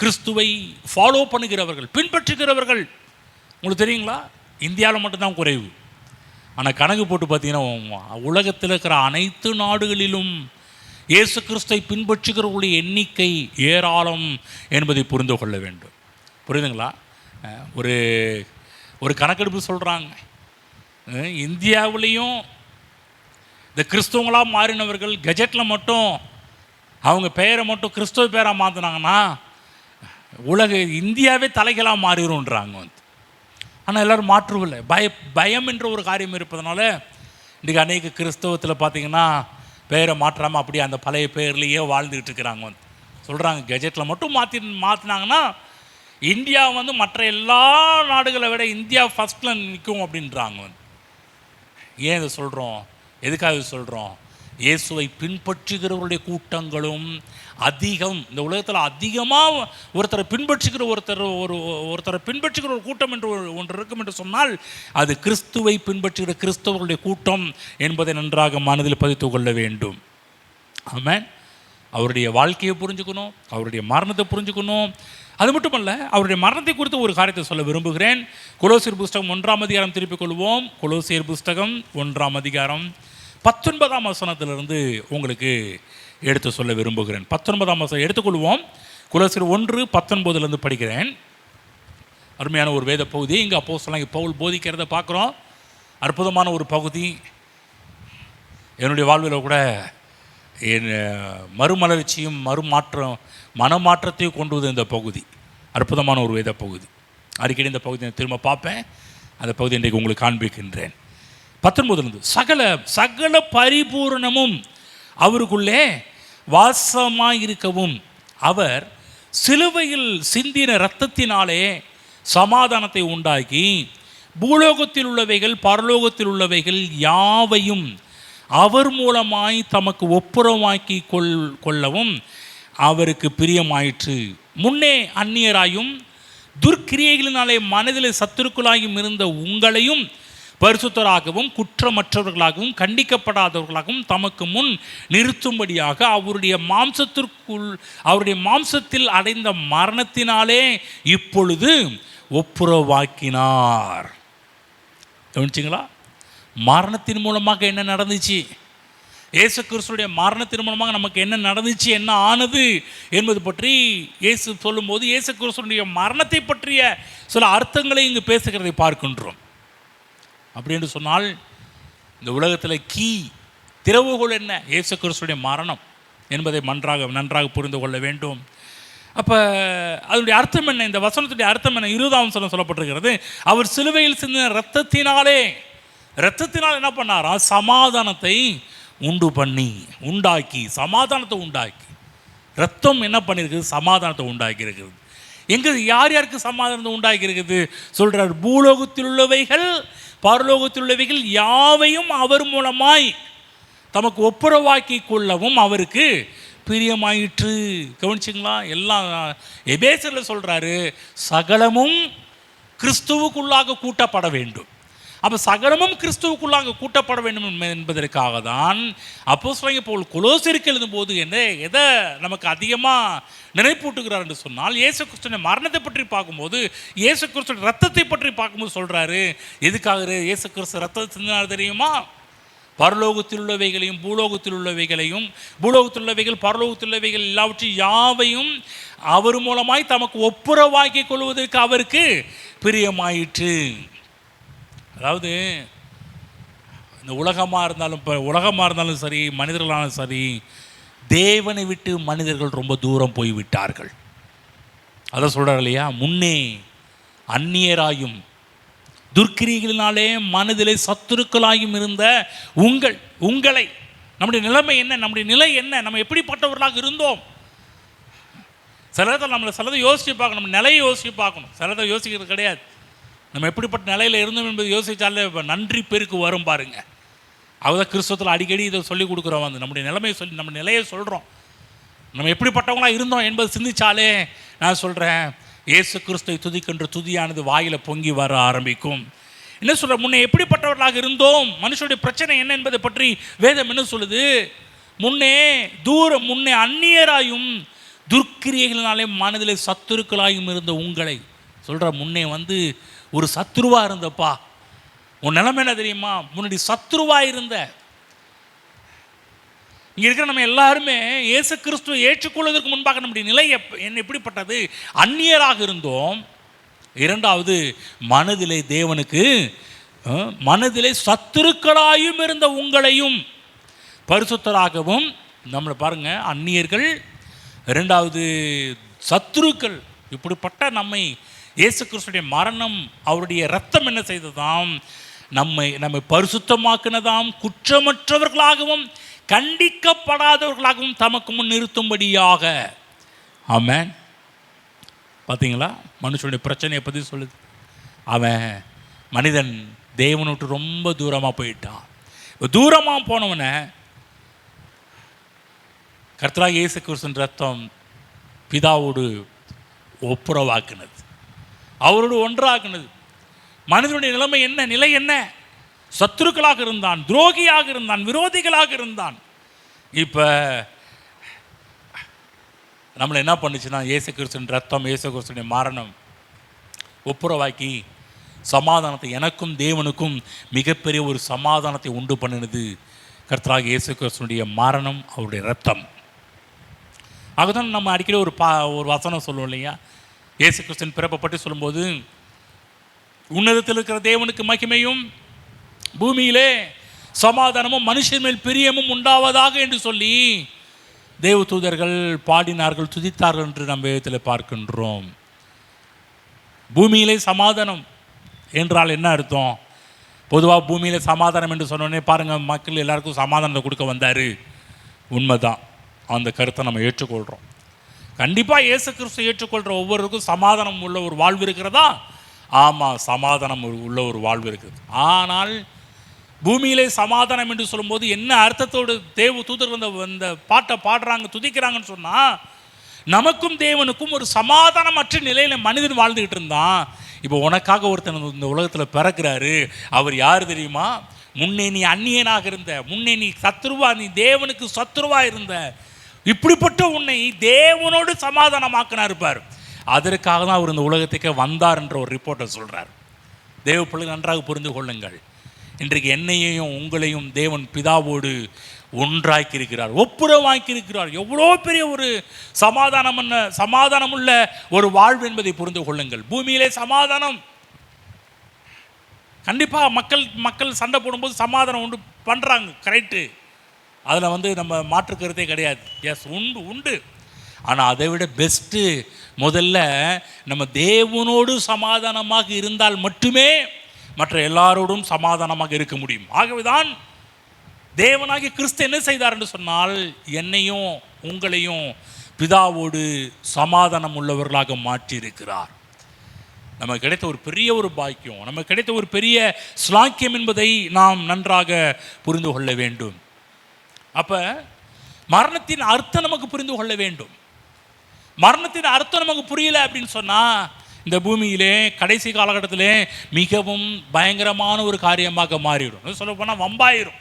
Speaker 1: கிறிஸ்துவை ஃபாலோ பண்ணுகிறவர்கள், பின்பற்றுகிறவர்கள் உங்களுக்கு தெரியுங்களா, இந்தியாவில் மட்டும்தான் குறைவு. ஆனால் கணக்கு போட்டு பார்த்தீங்கன்னா உலகத்தில் இருக்கிற அனைத்து நாடுகளிலும் இயேசு கிறிஸ்துவை பின்பற்றுகிறவர்களுடைய எண்ணிக்கை ஏராளம் என்பதை புரிந்து கொள்ள வேண்டும். புரியுதுங்களா? ஒரு கணக்கெடுப்பு சொல்கிறாங்க, இந்தியாவிலையும் இந்த கிறிஸ்துவங்களாக மாறினவர்கள் கெஜெட்டில் மட்டும் அவங்க பெயரை மட்டும் கிறிஸ்துவ பேராக மாற்றினாங்கன்னா இந்தியாவே தலைகளாக மாறிடும்ன்றாங்க. ஆனால் எல்லோரும் மாற்றுவில்லை. பயம் என்ற ஒரு காரியம் இருப்பதனால இன்றைக்கி அநேக கிறிஸ்தவத்தில் பார்த்திங்கன்னா பெயரை மாற்றாமல் அப்படியே அந்த பழைய பெயர்லேயே வாழ்ந்துக்கிட்டு இருக்கிறாங்க. சொல்கிறாங்க, கெஜெட்டில் மட்டும் மாற்றினாங்கன்னா இந்தியா மற்ற எல்லா நாடுகளை விட இந்தியா ஃபஸ்ட்டில் நிற்கும் அப்படின்றாங்க. ஏன் இதை சொல்கிறோம், எதுக்காக இது சொல்கிறோம்? இயேசுவை பின்பற்றுகிறவருடைய கூட்டங்களும் அதிகம். இந்த உலகத்தில் அதிகமாக ஒருத்தரை பின்பற்றுகிற ஒருத்தரை பின்பற்றுகிற ஒரு கூட்டம் என்று ஒன்று இருக்கும் என்று சொன்னால் அது கிறிஸ்துவை பின்பற்றுகிற கிறிஸ்தவர்களுடைய கூட்டம் என்பதை நன்றாக மனதில் பதித்து கொள்ள வேண்டும். ஆமென். அவருடைய வாழ்க்கையை புரிஞ்சுக்கணும், அவருடைய மரணத்தை புரிஞ்சுக்கணும். அது மட்டுமல்ல, அவருடைய மரணத்தை குறித்து ஒரு காரியத்தை சொல்ல விரும்புகிறேன். கொலோசியர் புஸ்தகம் 1ஆம் அதிகாரம் திருப்பிக் கொள்வோம். கொலோசியர் புஸ்தகம் 1ஆம் அதிகாரம் 19ஆம் வசனத்திலிருந்து உங்களுக்கு எடுத்து சொல்ல விரும்புகிறேன். 19ஆம் வசனம் எடுத்துக்கொள்வோம். கொலோசியர் 1:19 படிக்கிறேன். அருமையான ஒரு வேத பகுதி. இங்கே அப்போஸ்தலனாகிய பவுல் போதிக்கிறத பார்க்குறோம். அற்புதமான ஒரு பகுதி. என்னுடைய வாழ்வில் கூட என் மறுமலர்ச்சியும் மனமாற்றத்தையும் கொண்டு வந்து இந்த பகுதி அற்புதமான ஒரு வேத பகுதி. அடிக்கடி இந்த பகுதியை திரும்ப பார்ப்பேன். அந்த பகுதி இன்றைக்கு உங்களுக்கு காண்பிக்கின்றேன். 19 சகல சகல பரிபூரணமும் அவருக்குள்ளே வாசமாயிருக்கவும் அவர் சிலுவையில் சிந்தின இரத்தத்தினாலே சமாதானத்தை உண்டாக்கி பூலோகத்தில் உள்ளவைகள் பரலோகத்தில் உள்ளவைகள் யாவையும் அவர் மூலமாய் தமக்கு ஒப்புரமாக்கி கொள்ளவும் அவருக்கு பிரியமாயிற்று. முன்னே அந்நியராயும் துர்க்கிரியைகளினாலே மனதிலே சத்துருக்களாயும் இருந்த உங்களையும் பரிசுத்தராகவும் குற்றமற்றவர்களாகவும் கண்டிக்கப்படாதவர்களாகவும் தமக்கு முன் நிறுத்தும்படியாக அவருடைய மாம்சத்தில் அடைந்த மரணத்தினாலே இப்பொழுது ஒப்புரவாக்கினார். கவனிச்சிங்களா? மரணத்தின் மூலமாக என்ன நடந்துச்சு, இயேசு கிறிஸ்துடைய மரணத்தின் மூலமாக நமக்கு என்ன நடந்துச்சு, என்ன ஆனது என்பது பற்றி இயேசு சொல்லும்போது இயேசு கிறிஸ்துடைய மரணத்தை பற்றிய சில அர்த்தங்களை இங்கு பேசுகிறதை பார்க்கின்றோம். அப்படி என்று சொன்னால் இந்த உலகத்தில் திறவுகோல் என்ன? இயேசு கிறிஸ்துடைய மரணம் என்பதை நன்றாக புரிந்து கொள்ள வேண்டும். அப்போ அதனுடைய அர்த்தம் என்ன? இந்த வசனத்துடைய அர்த்தம் என்ன? 20ஆம் வசனம் சொல்லப்பட்டிருக்கிறது, அவர் சிலுவையில் சிந்தின இரத்தத்தினால் என்ன பண்ணாரா? சமாதானத்தை உண்டாக்கி சமாதானத்தை உண்டாக்கி. ரத்தம் என்ன பண்ணியிருக்குது? சமாதானத்தை உண்டாக்கி இருக்கிறது. எங்கே யார் யாருக்கு சமாதானத்தை உண்டாக்கி இருக்குது சொல்கிறார்? பூலோகத்தில் உள்ளவைகள் பரலோகத்தில் உள்ளவைகள் யாவையும் அவர் மூலமாய் தமக்கு ஒப்புரவாக்கி கொள்ளவும் அவருக்கு பிரியமாயிற்று. கவனிச்சிங்களா? எல்லாம் எபேசியரில் சொல்கிறாரு, சகலமும் கிறிஸ்துவுக்குள்ளாக கூட்டப்பட வேண்டும். அப்போ சகலமும் கிறிஸ்துவுக்குள்ளாக கூட்டப்பட வேண்டும் என்பதற்காக தான் அப்போஸ்தலனாகிய பவுல் கொலோசியருக்கு எழுதும்போது எதை நமக்கு அதிகமாக நினைப்பூட்டுகிறார் என்று சொன்னால், இயேசு கிறிஸ்துவின் மரணத்தை பற்றி பார்க்கும்போது, இயேசு கிறிஸ்துவின் ரத்தத்தை பற்றி பார்க்கும்போது சொல்கிறாரு. எதுக்காக இயேசு கிறிஸ்து ரத்தத்தை சிந்தினார் தெரியுமா? பரலோகத்தில் உள்ளவைகளையும் பூலோகத்தில் உள்ளவைகளையும், பூலோகத்தில் உள்ளவைகள் பரலோகத்தில் உள்ளவைகள் எல்லாவற்றையும் யாவையும் அவர் மூலமாய் தமக்கு ஒப்புரவாக்கி கொள்வதற்கு அவருக்கு பிரியமாயிற்று. அதாவது இந்த உலகமாக இருந்தாலும் சரி, மனிதர்களாலும் சரி, தேவனை விட்டு மனிதர்கள் ரொம்ப தூரம் போய்விட்டார்கள். அதை சொல்கிறார் இல்லையா? முன்னே அந்நியராயும் துர்க்கிரிகளினாலே மனதிலே சத்துருக்களாயும் இருந்த உங்களை நம்முடைய நிலைமை என்ன, நம்முடைய நிலை என்ன, நம்ம எப்படிப்பட்டவர்களாக இருந்தோம்? சிலதை யோசித்து பார்க்கணும், நம்ம நிலையை யோசித்து பார்க்கணும். சிலதை யோசிக்கிறது கிடையாது. நம்ம எப்படிப்பட்ட நிலையில் இருந்தோம் என்பது யோசித்தாலே நன்றி பெருக்கு வரும் பாருங்க. அவதான் கிறிஸ்துவத்தில் அடிக்கடி இதை சொல்லிக் கொடுக்குறோம். நம்முடைய நிலைமையை சொல்லி நம்ம நிலையை சொல்கிறோம். நம்ம எப்படிப்பட்டவங்களாக இருந்தோம் என்பது சிந்திச்சாலே நான் சொல்கிறேன், இயேசு கிறிஸ்துவை துதிக்கின்ற துதியானது வாயில் பொங்கி வர ஆரம்பிக்கும். என்ன சொல்கிற? முன்னே எப்படிப்பட்டவர்களாக இருந்தோம், மனுஷனுடைய பிரச்சனை என்ன என்பதை பற்றி வேதம் என்ன சொல்லுது? முன்னே அந்நியராயும் துர்க்கிரியைகளினாலே மனதிலே சத்துருக்களாயும் இருந்த உங்களை சொல்கிற. முன்னே ஒரு சத்துருவாக இருந்தப்பா. உன் நிலைமை என்ன தெரியுமா? முன்னாடி சத்துருவாக இருந்த. இங்கே இருக்கிற நம்ம எல்லாருமே இயேசு கிறிஸ்துவை ஏற்றுக்கொள்வதற்கு முன்பாக நம்முடைய நிலை என்ன எப்படிப்பட்டது? அந்நியராக இருந்தோம். இரண்டாவது, மனதிலே சத்துருக்களாயும் இருந்த உங்களையும் பரிசுத்தராகவும். நம்மளை பாருங்க, அந்நியர்கள், இரண்டாவது சத்துருக்கள். இப்படிப்பட்ட நம்மை இயேசு கிறிஸ்துடைய மரணம், அவருடைய இரத்தம் என்ன செய்ததாம்? நம்மை பரிசுத்தமாக்கினதாம், குற்றமற்றவர்களாகவும் கண்டிக்கப்படாதவர்களாகவும் தமக்கு முன் நிறுத்தும்படியாக. ஆமென். பார்த்தீங்களா? மனுஷனுடைய பிரச்சனையை பற்றி சொல்லுது. மனிதன் தேவனை விட்டு ரொம்ப தூரமாக போயிட்டான். தூரமாக போனவனை கர்த்தராகிய இயேசு கிறிஸ்துவின் ரத்தம் பிதாவோடு ஒப்புரவாக்குனது, அவரோடு ஒன்றாக்குனது. மனிதனுடைய நிலை என்ன? சத்துருக்களாக இருந்தான், துரோகியாக இருந்தான், விரோதிகளாக இருந்தான். இப்போ நம்மளை என்ன பண்ணுச்சுன்னா, இயேசு கிறிஸ்துவின் ரத்தம், இயேசு கிறிஸ்துவின் மரணம் ஒப்புரவாக்கி சமாதானத்தை, எனக்கும் தேவனுக்கும் மிகப்பெரிய ஒரு சமாதானத்தை உண்டு பண்ணினது கர்த்தராகிய இயேசு கிறிஸ்துவினுடைய மரணம், அவருடைய ரத்தம். அதுதான் நம்ம அடிக்கடி ஒரு வசனம் சொல்லுவோம் இல்லையா? இயேசு கிறிஸ்துவின் பிறப்பை பற்றி சொல்லும்போது, உன்னதத்தில் இருக்கிற தேவனுக்கு மகிமையும் பூமியிலே சமாதானமும் மனுஷன் மேல் பிரியமும் உண்டாவதாக என்று சொல்லி தேவதூதர்கள் பாடினார்கள், துதித்தார்கள் என்று நம்ம வேதத்தில் பார்க்கின்றோம். பூமியிலே சமாதானம் என்றால் என்ன அர்த்தம்? பொதுவாக பூமியில் சமாதானம் என்று சொன்னோடனே பாருங்கள், மக்கள் எல்லாருக்கும் சமாதானத்தை கொடுக்க வந்தார். உண்மைதான், அந்த கருத்தை நம்ம ஏற்றுக்கொள்கிறோம். கண்டிப்பாக இயேசு கிறிஸ்து ஏற்றுக்கொள்கிற ஒவ்வொருவருக்கும் சமாதானம் உள்ள ஒரு வாழ்வு இருக்கிறதா? ஆமாம், சமாதானம் உள்ள ஒரு வாழ்வு இருக்குது. ஆனால் பூமியிலே சமாதானம் என்று சொல்லும்போது என்ன அர்த்தத்தோடு தேவ தூதர்கள் அந்த பாட்டை பாடுறாங்க, துதிக்கிறாங்கன்னு சொன்னால், நமக்கும் தேவனுக்கும் ஒரு சமாதானமற்ற நிலையில் மனிதன் வாழ்ந்துக்கிட்டு இருந்தான். இப்போ உனக்காக ஒருத்தன் இந்த உலகத்தில் பிறக்கிறாரு. அவர் யார் தெரியுமா? முன்னே நீ அந்நியனாக இருந்த, முன்னே நீ சத்ருவா, நீ தேவனுக்கு சத்ருவா இருந்த, இப்படிப்பட்ட உன்னை தேவனோடு சமாதானமாக்கினா இருப்பார். அதற்காக தான் அவர் இந்த உலகத்துக்கே வந்தார் என்ற ஒரு ரிப்போர்ட்டை சொல்கிறார். தேவ பிள்ளை நன்றாக புரிந்து கொள்ளுங்கள். இன்றைக்கு என்னையையும் உங்களையும் தேவன் பிதாவோடு ஒன்றாக்கியிருக்கிறார், ஒப்புரவாக்கியிருக்கிறார். எவ்வளோ பெரிய ஒரு சமாதானமுள்ள ஒரு வாழ்வு என்பதை புரிந்து கொள்ளுங்கள். பூமியிலே சமாதானம் கண்டிப்பாக மக்கள் சண்டை போடும்போது சமாதானம் உண்டு பண்ணுறாங்க, கரெக்டு. அதில் நம்ம மாற்று கருத்தே கிடையாது. எஸ், உண்டு. ஆனால் அதை விட பெஸ்ட்டு, முதல்ல நம்ம தேவனோடு சமாதானமாக இருந்தால் மட்டுமே மற்ற எல்லாரோடும் சமாதானமாக இருக்க முடியும். ஆகவேதான் தேவனாகிய கிறிஸ்து என்ன செய்தார் என்று சொன்னால், என்னையும் உங்களையும் பிதாவோடு சமாதானம் உள்ளவர்களாக மாற்றியிருக்கிறார். நமக்கு கிடைத்த ஒரு பெரிய ஒரு பாக்கியம், நமக்கு கிடைத்த ஒரு பெரிய ஸ்லாக்கியம் என்பதை நாம் நன்றாக புரிந்து கொள்ள வேண்டும். அப்போ மரணத்தின் அர்த்தம் நமக்கு புரிந்து கொள்ள வேண்டும். மரணத்தின் அர்த்தம் நமக்கு புரியல அப்படின்னு சொன்னால், இந்த பூமியிலே கடைசி காலகட்டத்திலே மிகவும் பயங்கரமான ஒரு காரியமாக மாறிவிடும். சொல்ல போனால் வம்பாயிரும்.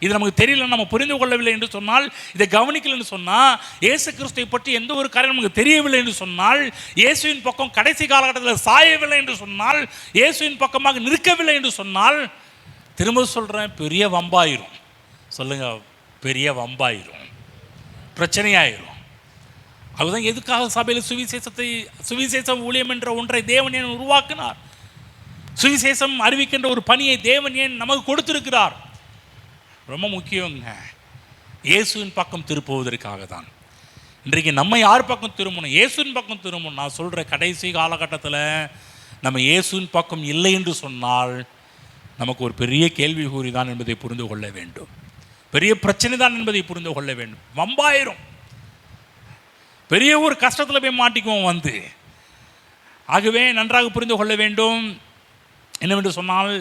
Speaker 1: இது நமக்கு தெரியல, நம்ம புரிந்து கொள்ளவில்லை என்று சொன்னால், இதை கவனிக்கலன்னு சொன்னால், இயேசு கிறிஸ்துவை பற்றி எந்த ஒரு காரியம் நமக்கு தெரியவில்லை என்று சொன்னால், இயேசுவின் பக்கம் கடைசி காலகட்டத்தில் சாயவில்லை என்று சொன்னால், இயேசுவின் பக்கமாக நிற்கவில்லை என்று சொன்னால், திரும்ப சொல்கிறேன், பெரிய வம்பாயிரும். சொல்லுங்கள், பெரிய வம்பாயிரும், பிரச்சனையாயிரும். அதுதான் எதுக்காக சபையில் சுவிசேஷம் ஊழியம் என்ற ஒன்றை தேவன் ஏன் உருவாக்கினார்? சுவிசேஷம் அறிவிக்கின்ற ஒரு பணியை தேவன் ஏன் நமக்கு கொடுத்திருக்கிறார்? ரொம்ப முக்கியங்க. இயேசுவின் பக்கம் திருப்புவதற்காக தான். இன்றைக்கு நம்ம யார் பக்கம் திரும்பணும்? இயேசுவின் பக்கம் திரும்பணும். நான் சொல்கிற கடைசி காலகட்டத்தில் நம்ம இயேசுவின் பக்கம் இல்லை என்று சொன்னால், நமக்கு ஒரு பெரிய கேள்விக்குறி தான் என்பதை புரிந்து கொள்ள வேண்டும். பெரிய பிரச்சனை தான் என்பதை புரிந்து கொள்ள வேண்டும். வம்பாயிரும், பெரிய ஒரு கஷ்டத்தில் போய் மாட்டிக்குவோம் ஆகவே நன்றாக புரிந்து கொள்ள வேண்டும். என்னவென்று சொன்னால்,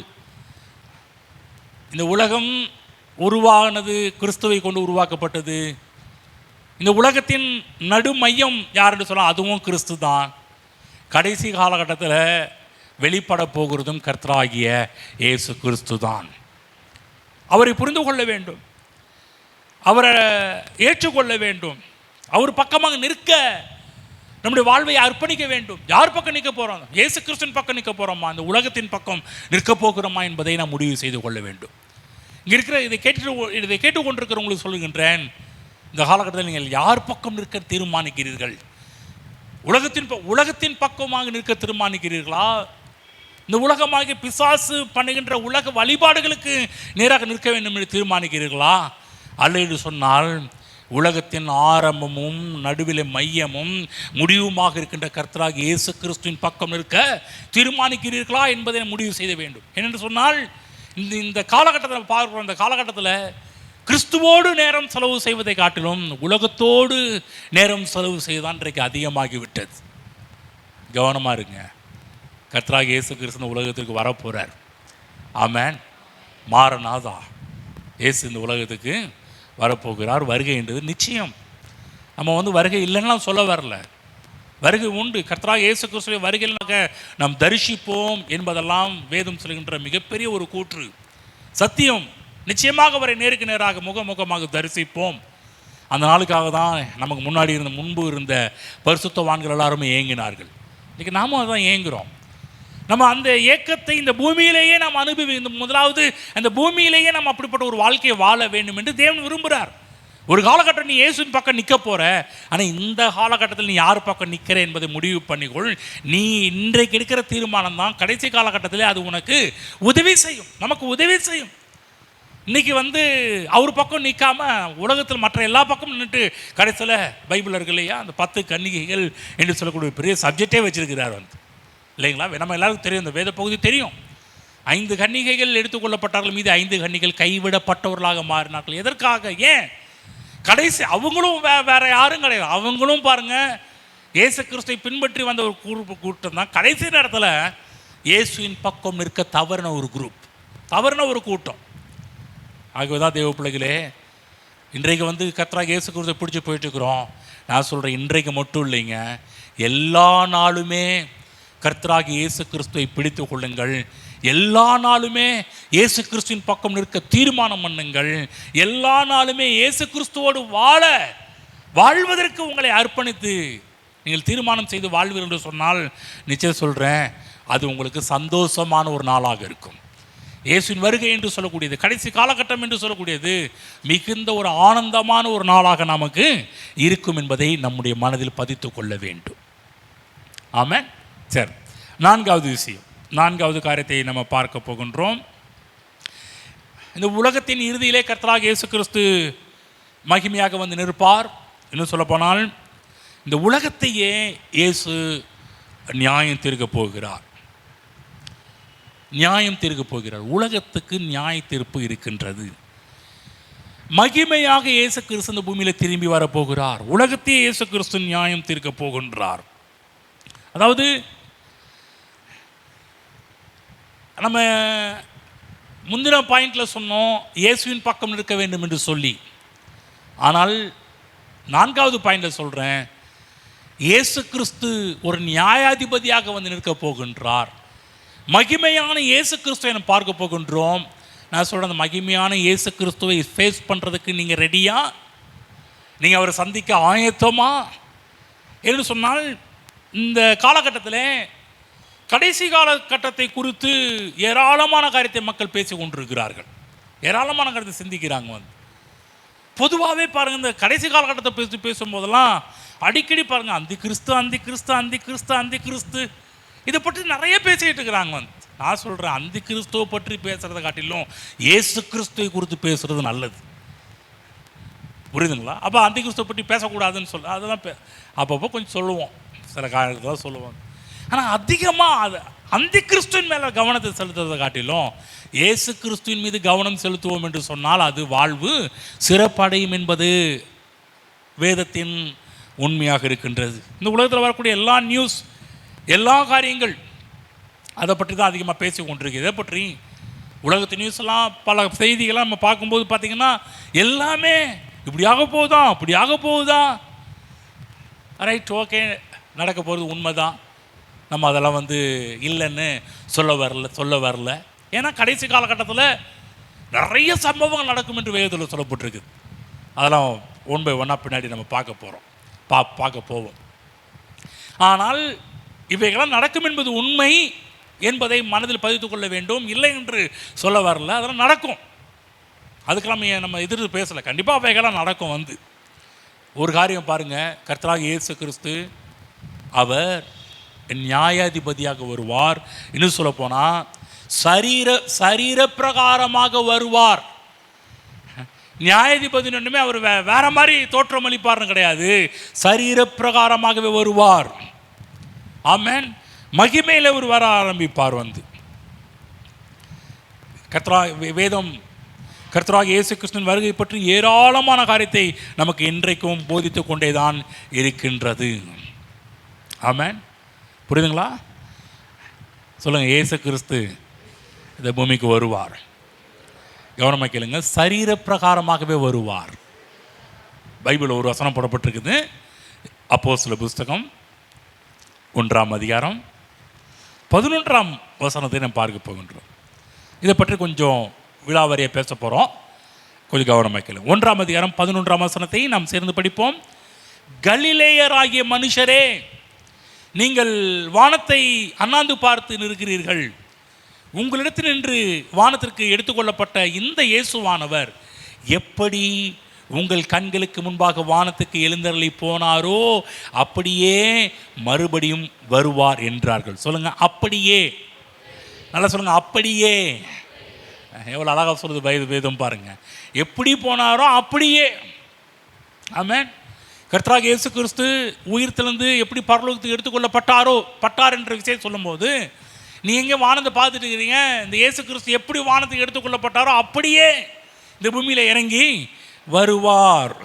Speaker 1: இந்த உலகம் உருவானது கிறிஸ்துவை கொண்டு உருவாக்கப்பட்டது. இந்த உலகத்தின் நடு மையம் யார் என்று சொன்னால், அதுவும் கிறிஸ்து தான். கடைசி காலகட்டத்தில் வெளிப்பட போகிறதும் கர்த்தராகிய இயேசு கிறிஸ்து தான். அவரை புரிந்து கொள்ள வேண்டும், அவரை ஏற்றுக்கொள்ள வேண்டும், அவர் பக்கமாக நிற்க நம்முடைய வாழ்வை அர்ப்பணிக்க வேண்டும். யார் பக்கம் நிற்க போகிறோம்? இயேசு கிறிஸ்துவின் பக்கம் நிற்க போகிறோமா, இந்த உலகத்தின் பக்கம் நிற்க போகிறோமா என்பதை நாம் முடிவு செய்து கொள்ள வேண்டும். இங்கே இருக்கிற இதை கேட்டுக்கொண்டிருக்கிற உங்களுக்கு சொல்லுகின்றேன், இந்த காலகட்டத்தில் நீங்கள் யார் பக்கம் நிற்க தீர்மானிக்கிறீர்கள்? உலகத்தின் பக்கமாக நிற்க தீர்மானிக்கிறீர்களா? இந்த உலகமாகிய பிசாசு பண்ணுகின்ற உலக வழிபாடுகளுக்கு நேராக நிற்க வேண்டும் என்று தீர்மானிக்கிறீர்களா? அல்ல என்று சொன்னால், உலகத்தின் ஆரம்பமும் நடுவிலே மையமும் முடிவுமாக இருக்கின்ற கர்த்தராகிய இயேசு கிறிஸ்துவின் பக்கம் நிற்க தீர்மானிக்கிறீர்களா என்பதை முடிவு செய்ய வேண்டும். ஏனென்று சொன்னால், இந்த காலகட்டத்தில் பார்க்கிறோம், இந்த காலகட்டத்தில் கிறிஸ்துவோடு நேரம் செலவு செய்வதை காட்டிலும் உலகத்தோடு நேரம் செலவு செய்வதுதான் இன்றைக்கு அதிகமாகிவிட்டது. கவனமாக இருங்க. கர்த்தராகிய இயேசு கிறிஸ்து உலகத்திற்கு வரப்போகிறார். ஆமென். மாரநாதா, இயேசு இந்த உலகத்துக்கு வரப்போகிறார். வருகை என்றது நிச்சயம். நம்ம வருகை இல்லைன்னா சொல்ல வரல, வருகை உண்டு. கர்த்தராகிய இயேசு கிறிஸ்துவின் வருகையினாக நாம் தரிசிப்போம் என்பதெல்லாம் வேதம் சொல்கின்ற மிகப்பெரிய ஒரு கூற்று, சத்தியம். நிச்சயமாக அவரை நேருக்கு நேராக முகமுகமாக தரிசிப்போம். அந்த நாளுக்காக தான் நமக்கு முன்பு இருந்த பரிசுத்தவான்கள் எல்லாருமே ஏங்கினார்கள். இன்றைக்கி நாமும் அதான் ஏங்குகிறோம். நம்ம அந்த ஏக்கத்தை இந்த பூமியிலேயே நாம் முதலாவது அந்த பூமியிலேயே நம்ம அப்படிப்பட்ட ஒரு வாழ்க்கையை வாழ வேண்டும் என்று தேவன் விரும்புகிறார். ஒரு காலகட்டம் நீ இயேசுவின் பக்கம் நிற்க போகிற, ஆனால் இந்த காலகட்டத்தில் நீ யார் பக்கம் நிற்கிற என்பதை முடிவு பண்ணிக்கொள். நீ இன்றைக்கு எடுக்கிற தீர்மானம் தான் கடைசி காலகட்டத்திலே அது உனக்கு உதவி செய்யும், நமக்கு உதவி செய்யும். இன்றைக்கி அவர் பக்கம் நிற்காம உலகத்தில் மற்ற எல்லா பக்கமும் நின்றுட்டு கடைசியில் பைபிள் இருக்கு இல்லையா, அந்த 10 கன்னிகைகள் என்று சொல்லக்கூடிய பெரிய சப்ஜெக்டே வச்சிருக்கிறார். இல்லைங்களா? நம்ம எல்லாருக்கும் தெரியும், இந்த வேத பகுதி தெரியும். 5 கன்னிகைகள் எடுத்துக்கொள்ளப்பட்டார்கள், மீது 5 கன்னிகள் கைவிடப்பட்டவர்களாக மாறினார்கள். எதற்காக? ஏன்? கடைசி அவங்களும் வேற யாரும் கிடையாது. அவங்களும் பாருங்க இயேசு கிறிஸ்துவை பின்பற்றி வந்த ஒரு கூட்டம் தான். கடைசி நேரத்தில் இயேசுவின் பக்கம் நிற்க தவறின ஒரு குரூப், தவறின ஒரு கூட்டம். ஆகவேதான் தேவ பிள்ளைகளே, இன்றைக்கு கர்த்தராகிய இயேசு கிறிஸ்துவை பிடிச்சி போயிட்டுருக்குறோம். நான் சொல்கிறேன், இன்றைக்கு மட்டும் இல்லைங்க, எல்லா நாளுமே கர்த்தராகிய இயேசு கிறிஸ்துவை பிடித்து கொள்ளுங்கள். எல்லா நாளுமே இயேசு கிறிஸ்துவின் பக்கம் நிற்க தீர்மானம் பண்ணுங்கள். எல்லா நாளுமே இயேசு கிறிஸ்துவோடு வாழ்வதற்கு உங்களை அர்ப்பணித்து நீங்கள் தீர்மானம் செய்து வாழ்வீர்கள் என்று சொன்னால், நிச்சயம் சொல்கிறேன், அது உங்களுக்கு சந்தோஷமான ஒரு நாளாக இருக்கும். இயேசுவின் வருகை என்று சொல்லக்கூடியது, கடைசி காலகட்டம் என்று சொல்லக்கூடியது மிகுந்த ஒரு ஆனந்தமான ஒரு நாளாக நமக்கு இருக்கும் என்பதை நம்முடைய மனதில் பதித்து கொள்ள வேண்டும். ஆமென். சரி, 4வது விஷயம், 4வது காரியத்தை நம்ம பார்க்க போகின்றோம். இந்த உலகத்தின் இறுதியிலே கர்த்தராகிய இயேசு கிறிஸ்து மகிமையாக வந்து நிற்பார். இன்னும் சொல்லப்போனால் இந்த உலகத்தையே இயேசு நியாயம் தீர்க்க போகிறார். நியாயம் தீர்க்க போகிறார். உலகத்துக்கு நியாய தீர்ப்பு இருக்கின்றது. மகிமையாக இயேசு கிறிஸ்து இந்த பூமியில் திரும்பி வரப்போகிறார். உலகத்தையே இயேசு கிறிஸ்து நியாயம் தீர்க்க போகின்றார். அதாவது நம்ம முந்தின பாயிண்டில் சொன்னோம், இயேசுவின் பக்கம் இருக்க வேண்டும் என்று சொல்லி. ஆனால் 4வது பாயிண்டில் சொல்கிறேன், இயேசு கிறிஸ்து ஒரு நியாயாதிபதியாக வந்து நிற்க போகின்றார். மகிமையான இயேசு கிறிஸ்துவை நம்ம பார்க்க போகின்றோம். நான் சொல்கிறேன், அந்த மகிமையான இயேசு கிறிஸ்துவை ஃபேஸ் பண்ணுறதுக்கு நீங்கள் ரெடியா? நீங்கள் அவரை சந்திக்க ஆயத்தமா என்று சொன்னால், இந்த காலகட்டத்தில் கடைசி காலகட்டத்தை குறித்து ஏராளமான காரியத்தை மக்கள் பேசி கொண்டிருக்கிறார்கள். ஏராளமான காரியத்தை சிந்திக்கிறாங்க. பொதுவாகவே பாருங்கள், இந்த கடைசி காலகட்டத்தை பேசும்போதெல்லாம் அடிக்கடி பாருங்கள், அந்தி கிறிஸ்து அந்தி கிறிஸ்து அந்தி கிறிஸ்து அந்தி கிறிஸ்து இதை பற்றி நிறைய பேசிக்கிட்டு இருக்கிறாங்க. நான் சொல்கிறேன், அந்தி கிறிஸ்துவை பற்றி பேசுகிறத காட்டிலும் இயேசு கிறிஸ்துவை குறித்து பேசுகிறது நல்லது. புரியுதுங்களா? அப்போ அந்தி கிறிஸ்துவை பற்றி பேசக்கூடாதுன்னு அதெல்லாம் அப்பப்போ கொஞ்சம் சொல்லுவோம், சில காரியத்தான் சொல்லுவோம். ஆனால் அதிகமாக அது அந்தி கிறிஸ்துவின் மேலே கவனத்தை செலுத்துறதை காட்டிலும் இயேசு கிறிஸ்துவின் மீது கவனம் செலுத்துவோம் என்று சொன்னால் அது வாழ்வு சிறப்படையும் என்பது வேதத்தின் உண்மையாக இருக்கின்றது. இந்த உலகத்தில் வரக்கூடிய எல்லா நியூஸ், எல்லா காரியங்கள் அதை பற்றி தான் அதிகமாக பேசி கொண்டிருக்கு. இதை பற்றி உலகத்து நியூஸ்லாம் பல செய்திகள்லாம் நம்ம பார்க்கும்போது பார்த்திங்கன்னா எல்லாமே இப்படியாக போகுதா இப்படியாக போகுதா, ரைட், ஓகே, நடக்க போகிறது உண்மை தான். நம்ம அதெல்லாம் இல்லைன்னு சொல்ல வரல. ஏன்னா கடைசி காலகட்டத்தில் நிறைய சம்பவங்கள் நடக்கும் என்று வேதத்தில் சொல்லப்பட்டிருக்கு. அதெல்லாம் 1 by 1 பின்னாடி நம்ம பார்க்க போவோம். ஆனால் இவைகளாம் நடக்கும் என்பது உண்மை என்பதை மனதில் பதித்து கொள்ள வேண்டும். இல்லை என்று சொல்ல வரல, அதெல்லாம் நடக்கும். அதுக்கெல்லாம் நம்ம எதிர்த்து பேசலை. கண்டிப்பாக அவைகளாம் நடக்கும். ஒரு காரியம் பாருங்கள், கர்த்தராகிய இயேசு கிறிஸ்து அவர் நியாயாதிபதியாக வருவார். இன்னும் சொல்லப்போனால் சரீர பிரகாரமாக வருவார். நியாயாதிபதி ஒன்றுமே அவர் வேற மாதிரி தோற்றம் அளிப்பார்னு கிடையாது, சரீர பிரகாரமாகவே வருவார். ஆமென். மகிமையில் அவர் வர ஆரம்பிப்பார். வேதம் கர்த்தராகிய இயேசு கிறிஸ்துவின் வருகை பற்றி ஏராளமான காரியத்தை நமக்கு இன்றைக்கும் போதித்து கொண்டே தான் இருக்கின்றது. ஆமென். புரியுதுங்களா? சொல்லுங்கள், இயேசு கிறிஸ்து இந்த பூமிக்கு வருவார். கவனமாக கேளுங்க, சரீர பிரகாரமாகவே வருவார். பைபிள் ஒரு வசனம் போடப்பட்டிருக்குது. அப்போஸ்தலர் புஸ்தகம் 1ஆம் அதிகாரம் 11ஆம் வசனத்தை நம்ம பார்க்க போகின்றோம். இதை பற்றி கொஞ்சம் விழாவறியாக பேச போகிறோம். கொஞ்சம் கவனமாக கேளுங்க. 1ஆம் அதிகாரம் 11ஆம் வசனத்தை நாம் சேர்ந்து படிப்போம். கலிலேயராகிய மனுஷரே, நீங்கள் வானத்தை அண்ணாந்து பார்த்து நிற்கிறீர்கள். உங்களிடத்தில் நின்று வானத்திற்கு எடுத்துக்கொள்ளப்பட்ட இந்த இயேசுவானவர் எப்படி உங்கள் கண்களுக்கு முன்பாக வானத்துக்கு எழுந்தருளி போனாரோ அப்படியே மறுபடியும் வருவார் என்றார்கள். சொல்லுங்க, அப்படியே. நல்லா சொல்லுங்க, அப்படியே. எவ்வளோ அழகாக சொல்லுது வேதம் பாருங்க. எப்படி போனாரோ அப்படியே. ஆமென். கர்த்தராகிய இயேசு கிறிஸ்து உயிர்த்தெழுந்து எப்படி பரலோகத்துக்கு பட்டார் என்ற விஷயம் சொல்லும்போது, நீ எங்கே வானத்தை பார்த்துட்டு இருக்கிறீங்க, இந்த இயேசு கிறிஸ்து எப்படி வானத்துக்கு எடுத்துக்கொள்ளப்பட்டாரோ அப்படியே இந்த பூமியில் இறங்கி வருவார்.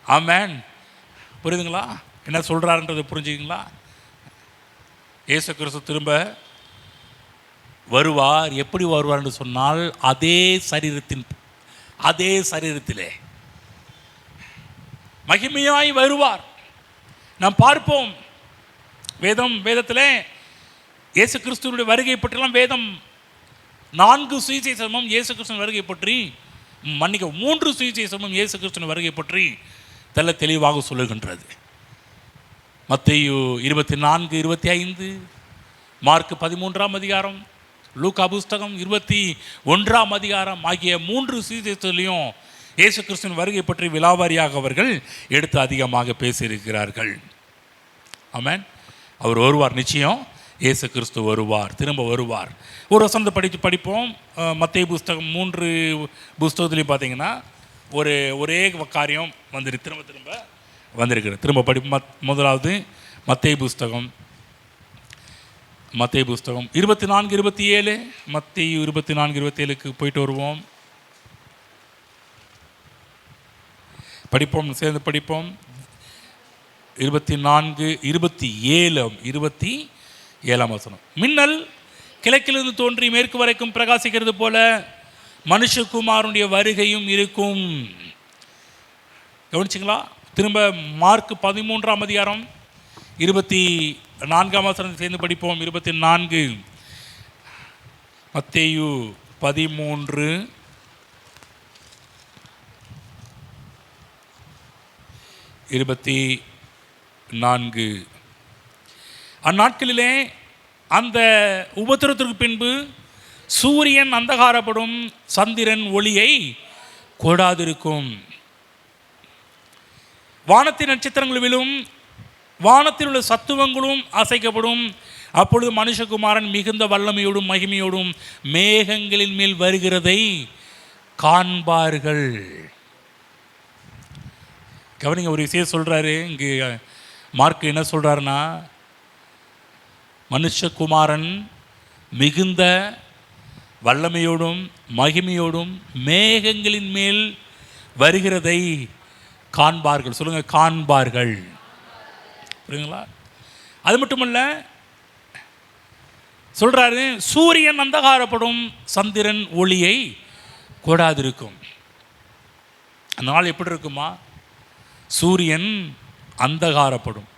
Speaker 1: ஆமென். புரியுதுங்களா என்ன சொல்கிறாருன்றதை புரிஞ்சுக்கிங்களா? இயேசு கிறிஸ்து திரும்ப வருவார். எப்படி வருவார் என்று சொன்னால் அதே சரீரத்திலே மகிமையாய் வருவார். நாம் பார்ப்போம். வேதத்தில் இயேசு கிறிஸ்துவனுடைய வருகை பற்றிலாம் வேதம் 4 சுவிசேஷமும் இயேசு கிறிஸ்துவின் வருகை பற்றி 3 சுவிசேஷமும் இயேசு கிறிஸ்துவின் வருகை பற்றி தெளிவாக சொல்லுகின்றது. மத்தேயு 24:25, மார்க் 13ஆம் அதிகாரம், லூக்கா புஸ்தகம் 21ஆம் அதிகாரம் ஆகிய 3 சுவிசேஷத்திலையும் இயேசு கிறிஸ்துவின் வருகை பற்றி விலாவாரியாக அவர்கள் எடுத்து அதிகமாக பேசியிருக்கிறார்கள். ஆமென். அவர் வருவார், நிச்சயம் இயேசு கிறிஸ்து வருவார், திரும்ப வருவார். ஒரு வசனத்தை படிப்போம். மத்தேயு புஸ்தகம் 3 புஸ்தகத்துலேயும் பார்த்தீங்கன்னா ஒரே காரியம் திரும்ப வந்திருக்கிறது. திரும்ப படிப்போம். முதலாவது மத்தேயு புஸ்தகம் 24:27, மத்தேயு 24:27க்கு போயிட்டு வருவோம். படிப்போம், சேர்ந்து படிப்போம். 24:27 வசனம். மின்னல் கிழக்கிலிருந்து தோன்றி மேற்கு வரைக்கும் பிரகாசிக்கிறது போல மனுஷகுமாரனுடைய வருகையும் இருக்கும். கவனிச்சிங்களா? திரும்ப மார்க் 13ஆம் அதிகாரம் 24ஆம் வசனத்தை சேர்ந்து படிப்போம். 24, மத்தேயு 13:24. அந்நாட்களிலே அந்த உபத்திரத்திற்கு பின்பு சூரியன் அந்தகாரப்படும், சந்திரன் ஒளியை கொடாதிருக்கும், வானத்தின் நட்சத்திரங்கள் விழும், வானத்தில் உள்ள சத்துவங்களும் அசைக்கப்படும். அப்பொழுது மனுஷகுமாரன் மிகுந்த வல்லமையோடும் மகிமையோடும் மேகங்களின் மேல் வருகிறதை காண்பார்கள். கவனிங்க, ஒரு விஷயம் சொல்கிறாரு இங்கு மார்க். என்ன சொல்கிறாருன்னா, மனுஷகுமாரன் மிகுந்த வல்லமையோடும் மகிமையோடும் மேகங்களின் மேல் வருகிறதை காண்பார்கள். சொல்லுங்கள், காண்பார்கள். புரியுங்களா? அது மட்டுமல்ல, சொல்கிறாரு சூரியன் அந்தகாரப்படும், சந்திரன் ஒளியை கொடாதிருக்கும். அந்த நாள் எப்படி இருக்குமா? சூரியன் அந்தகாரப்படும்.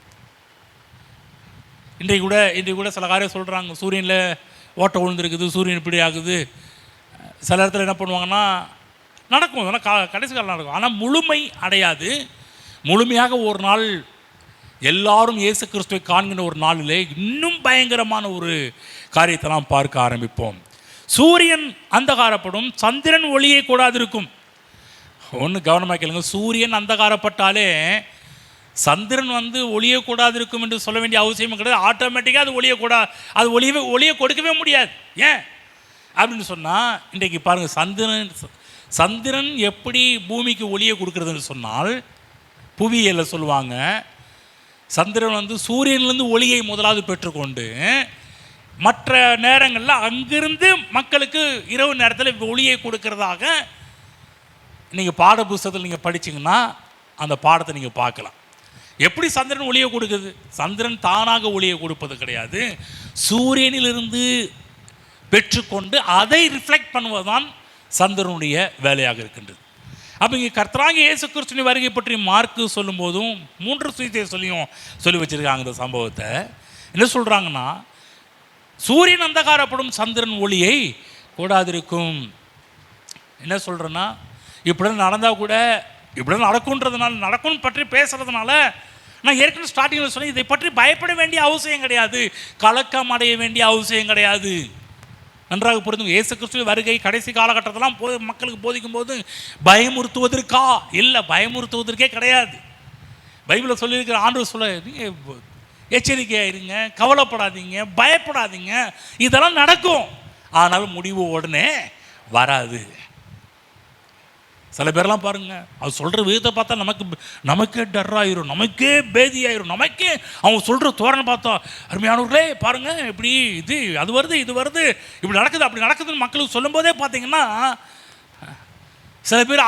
Speaker 1: இன்றைக்கு கூட சில காரியம் சொல்கிறாங்க, சூரியனில் ஓட்டை விழுந்துருக்குது, சூரியன் இப்படி ஆகுது. சில இடத்துல என்ன பண்ணுவாங்கன்னா நடக்கும், ஆனால் கடைசி காலம் நடக்கும், ஆனால் முழுமை அடையாது. முழுமையாக ஒரு நாள் எல்லாரும் இயேசு கிறிஸ்துவை காண்கின்ற ஒரு நாளிலே இன்னும் பயங்கரமான ஒரு காரியத்தை நாம் பார்க்க ஆரம்பிப்போம். சூரியன் அந்தகாரப்படும், சந்திரன் ஒளியை கூடாதிருக்கும். ஒன்று கவனமாக கேளுங்க, சூரியன் அந்தகாரப்பட்டாலே சந்திரன் ஒளியக்கூடாது இருக்கும் என்று சொல்ல வேண்டிய அவசியமும் கிடையாது. ஆட்டோமேட்டிக்காக அது ஒளியை கொடுக்கவே முடியாது. ஏன் அப்படின்னு சொன்னால், இன்றைக்கு பாருங்கள், சந்திரன் எப்படி பூமிக்கு ஒளியை கொடுக்குறதுன்னு சொன்னால், புவியியலில் சொல்லுவாங்க, சந்திரன் சூரியன்லேருந்து ஒளியை முதலாவது பெற்றுக்கொண்டு மற்ற நேரங்களில் அங்கிருந்து மக்களுக்கு இரவு நேரத்தில் ஒளியை கொடுக்கறதாக நீங்கள் பாட புஸ்தகத்தில் நீங்கள் படிச்சிங்கன்னா அந்த பாடத்தை நீங்கள் பார்க்கலாம். எப்படி சந்திரன் ஒளியை கொடுக்குது? சந்திரன் தானாக ஒளியை கொடுப்பது கிடையாது, சூரியனிலிருந்து பெற்றுக்கொண்டு அதை ரிஃப்ளெக்ட் பண்ணுவதுதான் சந்திரனுடைய வேலையாக இருக்கின்றது. அப்போ இங்கே கர்த்தராகிய இயேசு கிறிஸ்துவின் வருகை பற்றி மார்க்கு சொல்லும்போதும் 3 சுவிசேஷத்தையும் சொல்லி வச்சுருக்காங்க. இந்த சம்பவத்தை என்ன சொல்கிறாங்கன்னா, சூரியன் அந்தகாரப்படும், சந்திரன் ஒளியை கூடாதிருக்கும். என்ன சொல்கிறேன்னா, இப்படிலாம் நடந்தால் கூட, இப்படிலாம் நடக்கும்னு பற்றி பேசுகிறதுனால, நான் ஏற்கனவே ஸ்டார்டிங்கில் சொன்னேன், இதை பற்றி பயப்பட வேண்டிய அவசியம் கிடையாது, கலக்கம் அடைய வேண்டிய அவசியம் கிடையாது. நன்றாக புரிந்து, இயேசு கிறிஸ்துவின் வருகை கடைசி காலகட்டத்தெல்லாம் மக்களுக்கு போதிக்கும் போது பயமுறுத்துவதற்கா இல்லை, பயமுறுத்துவதற்கே கிடையாது. பைபிளில் சொல்லியிருக்கிற ஆண்டவர் சொல்ல, நீங்கள் எச்சரிக்கையாக இருங்க, கவலைப்படாதீங்க, பயப்படாதீங்க, இதெல்லாம் நடக்கும், ஆனால் முடிவு உடனே வராது. சில பேர்லாம் பாருங்க, அது சொல்கிற விதத்தை பார்த்தா நமக்கே டர்ராயிரும், நமக்கே பேதியாயிரும், நமக்கே அவங்க சொல்கிற தோரணை பார்த்தா அருமையானவர்களே பாருங்கள், இப்படி அது வருது இது வருது, இப்படி நடக்குது அப்படி நடக்குதுன்னு மக்களுக்கு சொல்லும் போதே பார்த்தீங்கன்னா சில பேர்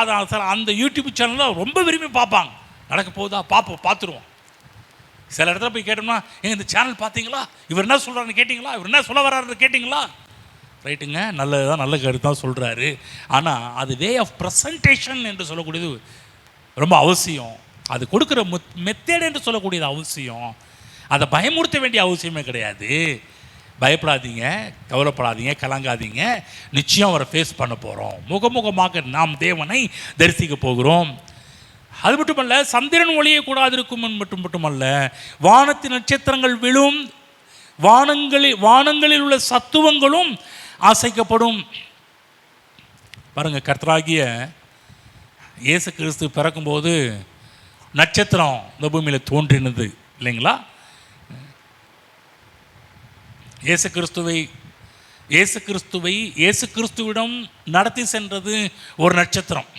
Speaker 1: அந்த யூடியூப் சேனலில் ரொம்ப விரும்பி பார்ப்பாங்க. நடக்க போகுதா பார்த்துருவோம். சில இடத்துல போய் கேட்டோம்னா, இந்த சேனல் பார்த்தீங்களா, இவர் என்ன சொல்கிறாருன்னு கேட்டிங்களா, இவர் என்ன சொல்ல வர்றாருன்னு கேட்டிங்களா, ரைட்டுங்க, நல்லதுதான், நல்ல கருத்து தான் சொல்கிறாரு. ஆனால் அது வே ஆஃப் ப்ரெசன்டேஷன் என்று சொல்லக்கூடியது ரொம்ப அவசியம். அது கொடுக்குற மெத்தேட் என்று சொல்லக்கூடியது அவசியம். அதை பயமுறுத்த வேண்டிய அவசியமே கிடையாது. பயப்படாதீங்க, கவலைப்படாதீங்க, கலங்காதீங்க. நிச்சயம் அவரை ஃபேஸ் பண்ண போகிறோம். முகமுகமாக நாம் தேவனை தரிசிக்க போகிறோம். அது மட்டுமல்ல, சந்திரன் ஒளியை கூடாது இருக்கும் மட்டுமல்ல, வானத்தின் நட்சத்திரங்கள் விழும், வானங்களில் உள்ள சத்துவங்களும் அசைக்கப்படும். பாருங்க, கர்த்தராகிய இயேசு கிறிஸ்து பிறக்கும்போது நட்சத்திரம் இந்த பூமியில் தோன்றினது இல்லைங்களா? இயேசு கிறிஸ்துவிடம் நடத்தி சென்றது ஒரு நட்சத்திரம்.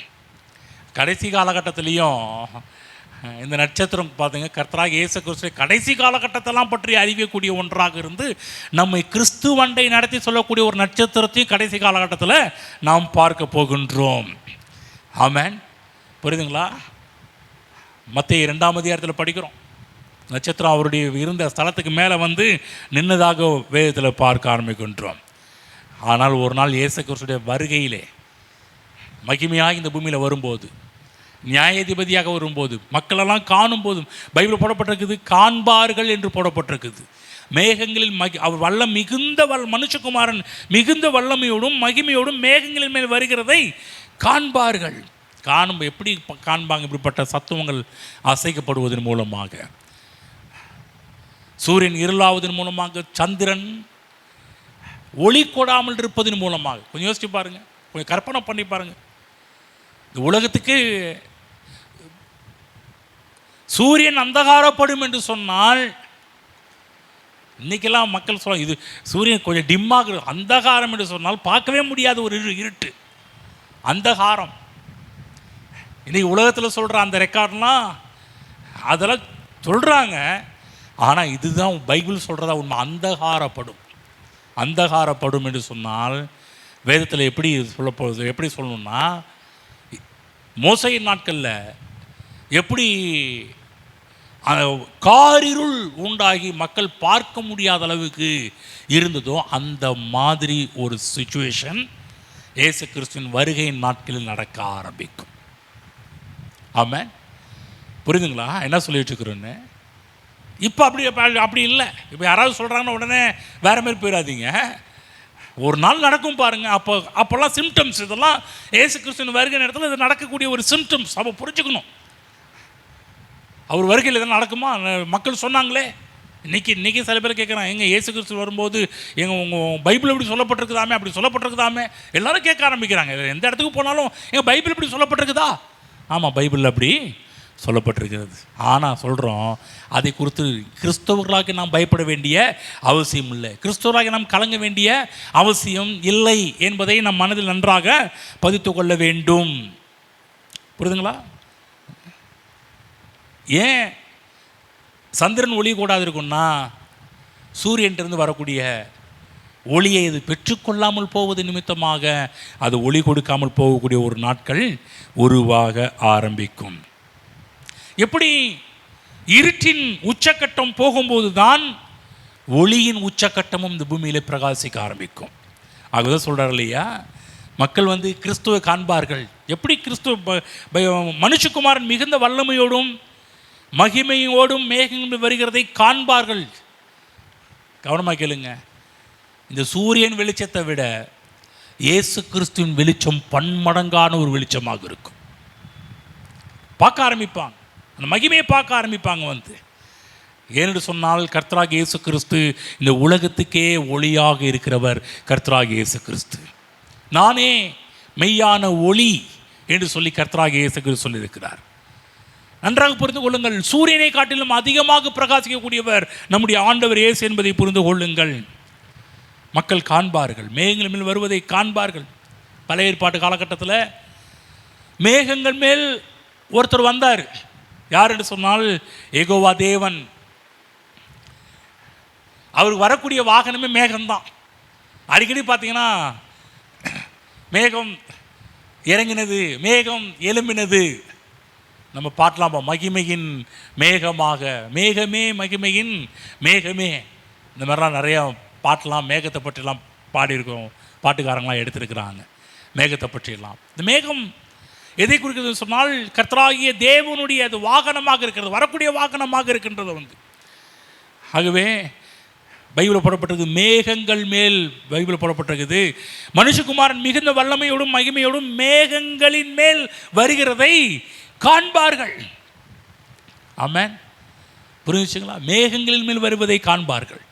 Speaker 1: கடைசி காலகட்டத்திலையும் இந்த நட்சத்திரம் பார்த்துங்க, கர்த்தராகிய இயேசு கிறிஸ்துவை கடைசி காலகட்டத்தெல்லாம் பற்றி அறிவிக்கக்கூடிய ஒன்றாக இருந்து நம்மை கிறிஸ்துவண்டை நடத்தி சொல்லக்கூடிய ஒரு நட்சத்திரத்தையும் கடைசி காலகட்டத்தில் நாம் பார்க்க போகின்றோம். ஆமென். புரியுதுங்களா? மத்தேயு 2ஆம் அதிகாரத்தில் படிக்கிறோம், நட்சத்திரம் அவருடைய இருந்த ஸ்தலத்துக்கு மேலே வந்து நின்னதாக வேதத்தில் பார்க்க ஆரம்பிக்கின்றோம். ஆனால் ஒரு நாள் இயேசு கிறிஸ்துடைய வருகையிலே மகிமையாக இந்த பூமியில் வரும்போது, நியாயாதிபதியாக வரும்போது, மக்களெல்லாம் காணும் போதும் பைபிள் போடப்பட்டிருக்குது, காண்பார்கள் என்று போடப்பட்டிருக்குது. மேகங்களில் அவர் வல்லம் மிகுந்த மனுஷகுமாரன் மிகுந்த வல்லமையோடும் மகிமையோடும் மேகங்களின் மேல் வருகிறதை காண்பார்கள். எப்படி காண்பாங்க? இப்படிப்பட்ட சத்துவங்கள் அசைக்கப்படுவதன் மூலமாக, சூரியன் இருளாவதன் மூலமாக, சந்திரன் ஒளி கொடாமல் இருப்பதன் மூலமாக. கொஞ்சம் யோசிச்சு பாருங்க, கொஞ்சம் கற்பனை பண்ணி பாருங்க. இந்த உலகத்துக்கு சூரியன் அந்தகாரப்படும் என்று சொன்னால், இன்னைக்கெல்லாம் மக்கள் சொல்ல இது சூரியன் கொஞ்சம் டிம்மாக, அந்தகாரம் என்று சொன்னால் பார்க்கவே முடியாத ஒரு இருட்டு, அந்தகாரம். இன்னைக்கு உலகத்தில் சொல்கிற அந்த ரெக்கார்ட்லாம் அதெல்லாம் சொல்கிறாங்க. ஆனால் இதுதான் பைபிள் சொல்கிறதா உண்மை. அந்தகாரப்படும் என்று சொன்னால் வேதத்தில் எப்படி சொல்லப்போகுது, எப்படி சொல்லணும்னா, மோசையின் நாட்களில் எப்படி காரிருள் உண்டாகி மக்கள் பார்க்க முடியாத அளவுக்கு இருந்ததோ, அந்த மாதிரி ஒரு சிச்சுவேஷன் இயேசு கிறிஸ்துவின் வருகையின் நாட்களில் நடக்க ஆரம்பிக்கும். ஆமாம், புரியுதுங்களா என்ன சொல்லிட்டு இருக்கிறோன்னு? இப்போ அப்படி இல்லை. இப்போ யாராவது சொல்கிறாங்கன்னா உடனே வேறு மாதிரி போயிடாதீங்க. ஒரு நாள் நடக்கும் பாருங்கள். அப்போல்லாம் சிம்டம்ஸ், இதெல்லாம் இயேசு கிறிஸ்துவின் வருகை நேரத்தில் இது நடக்கக்கூடிய ஒரு சிம்டம்ஸ். அப்போ புரிஞ்சுக்கணும், அவர் வருகையில் இதெல்லாம் நடக்குமா? மக்கள் சொன்னாங்களே. இன்றைக்கி சில பேர் கேட்குறாங்க, எங்கள் இயேசு கிறிஸ்து வரும்போது உங்கள் பைபிள் எப்படி சொல்லப்பட்டிருக்குதாமே, அப்படி சொல்லப்பட்டிருக்குதாமே, எல்லோரும் கேட்க ஆரம்பிக்கிறாங்க. எந்த இடத்துக்கு போனாலும் எங்கள் பைபிள் இப்படி சொல்லப்பட்டிருக்குதா? ஆமாம், பைபிளில் அப்படி சொல்லப்பட்டிருக்கிறது. ஆனால் சொல்கிறோம், அதை குறித்து கிறிஸ்தவர்களாக நாம் பயப்பட வேண்டிய அவசியம் இல்லை, கிறிஸ்தவர்களாக நாம் கலங்க வேண்டிய அவசியம் இல்லை என்பதை நம் மனதில் நன்றாக பதித்து கொள்ள வேண்டும். புரியுதுங்களா? ஏன் சந்திரன் ஒளி கூடாது இருக்குன்னா, சூரியன்கிட்டருந்து வரக்கூடிய ஒளியை இது பெற்றுக்கொள்ளாமல் போவது நிமித்தமாக அது ஒளி கொடுக்காமல் போகக்கூடிய ஒரு நாட்கள் உருவாக ஆரம்பிக்கும். எப்படி இருட்டின் உச்சக்கட்டம் போகும்போது தான் ஒளியின் உச்சக்கட்டமும் இந்த பூமியில் பிரகாசிக்க ஆரம்பிக்கும். அதுதான் சொல்கிறார் இல்லையா, மக்கள் வந்து கிறிஸ்துவை காண்பார்கள். எப்படி கிறிஸ்துவ மனுஷகுமாரன் மிகுந்த வல்லமையோடும் மகிமையோடும் மேகங்கள் வருகிறதை காண்பார்கள். கவனமாக கேளுங்க, இந்த சூரியன் வெளிச்சத்தை விட இயேசு கிறிஸ்துவின் வெளிச்சம் பன்மடங்கான ஒரு வெளிச்சமாக இருக்கும். பார்க்க ஆரம்பிப்பாங்க, அந்த மகிமையை பார்க்க ஆரம்பிப்பாங்க வந்து. ஏனென்று சொன்னால், கர்த்தராகிய இயேசு கிறிஸ்து இந்த உலகத்துக்கே ஒளியாக இருக்கிறவர். கர்த்தராகிய இயேசு கிறிஸ்து நானே மெய்யான ஒளி என்று சொல்லி கர்த்தராகிய இயேசு கிறிஸ்து சொல்லியிருக்கிறார். நன்றாக புரிந்து கொள்ளுங்கள், சூரியனை காட்டிலும் அதிகமாக பிரகாசிக்கக்கூடியவர் நம்முடைய ஆண்டவர் இயேசு என்பதை புரிந்து கொள்ளுங்கள். மக்கள் காண்பார்கள், மேகங்கள் மேல் வருவதை காண்பார்கள். பழைய ஏற்பாட்டு காலகட்டத்தில் மேகங்கள் மேல் ஒருத்தர் வந்தார். யார் என்று சொன்னால் யெகோவா தேவன். அவருக்கு வரக்கூடிய வாகனமே மேகம்தான். அடிக்கடி பார்த்தீங்கன்னா மேகம் இறங்கினது, மேகம் எழும்பினது. நம்ம பாட்டலாம், மகிமையின் மேகமாக, மேகமே மகிமையின் மேகமே, இந்த மாதிரிலாம் நிறையா பாட்டெலாம் மேகத்தை பற்றிலாம் பாடியிருக்கோம். பாட்டுக்காரங்களாம் எடுத்திருக்கிறாங்க மேகத்தை பற்றியெல்லாம். இந்த மேகம் எதை குறிக்கிறது சொன்னால் கர்த்தராகிய தேவனுடைய அது வாகனமாக இருக்கிறது, வரக்கூடிய வாகனமாக இருக்கின்றது ஆகவே பைபிள் போடப்பட்டிருக்கு, மேகங்கள் மேல் பைபிள் போடப்பட்டிருக்குது. மனுஷகுமாரன் மிகுந்த வல்லமையோடும் மகிமையோடும் மேகங்களின் மேல் வருகிறதை காண்பார்கள். ஆமென். புரிஞ்சுங்களா? மேகங்களின் மேல் வருவதை காண்பார்கள்.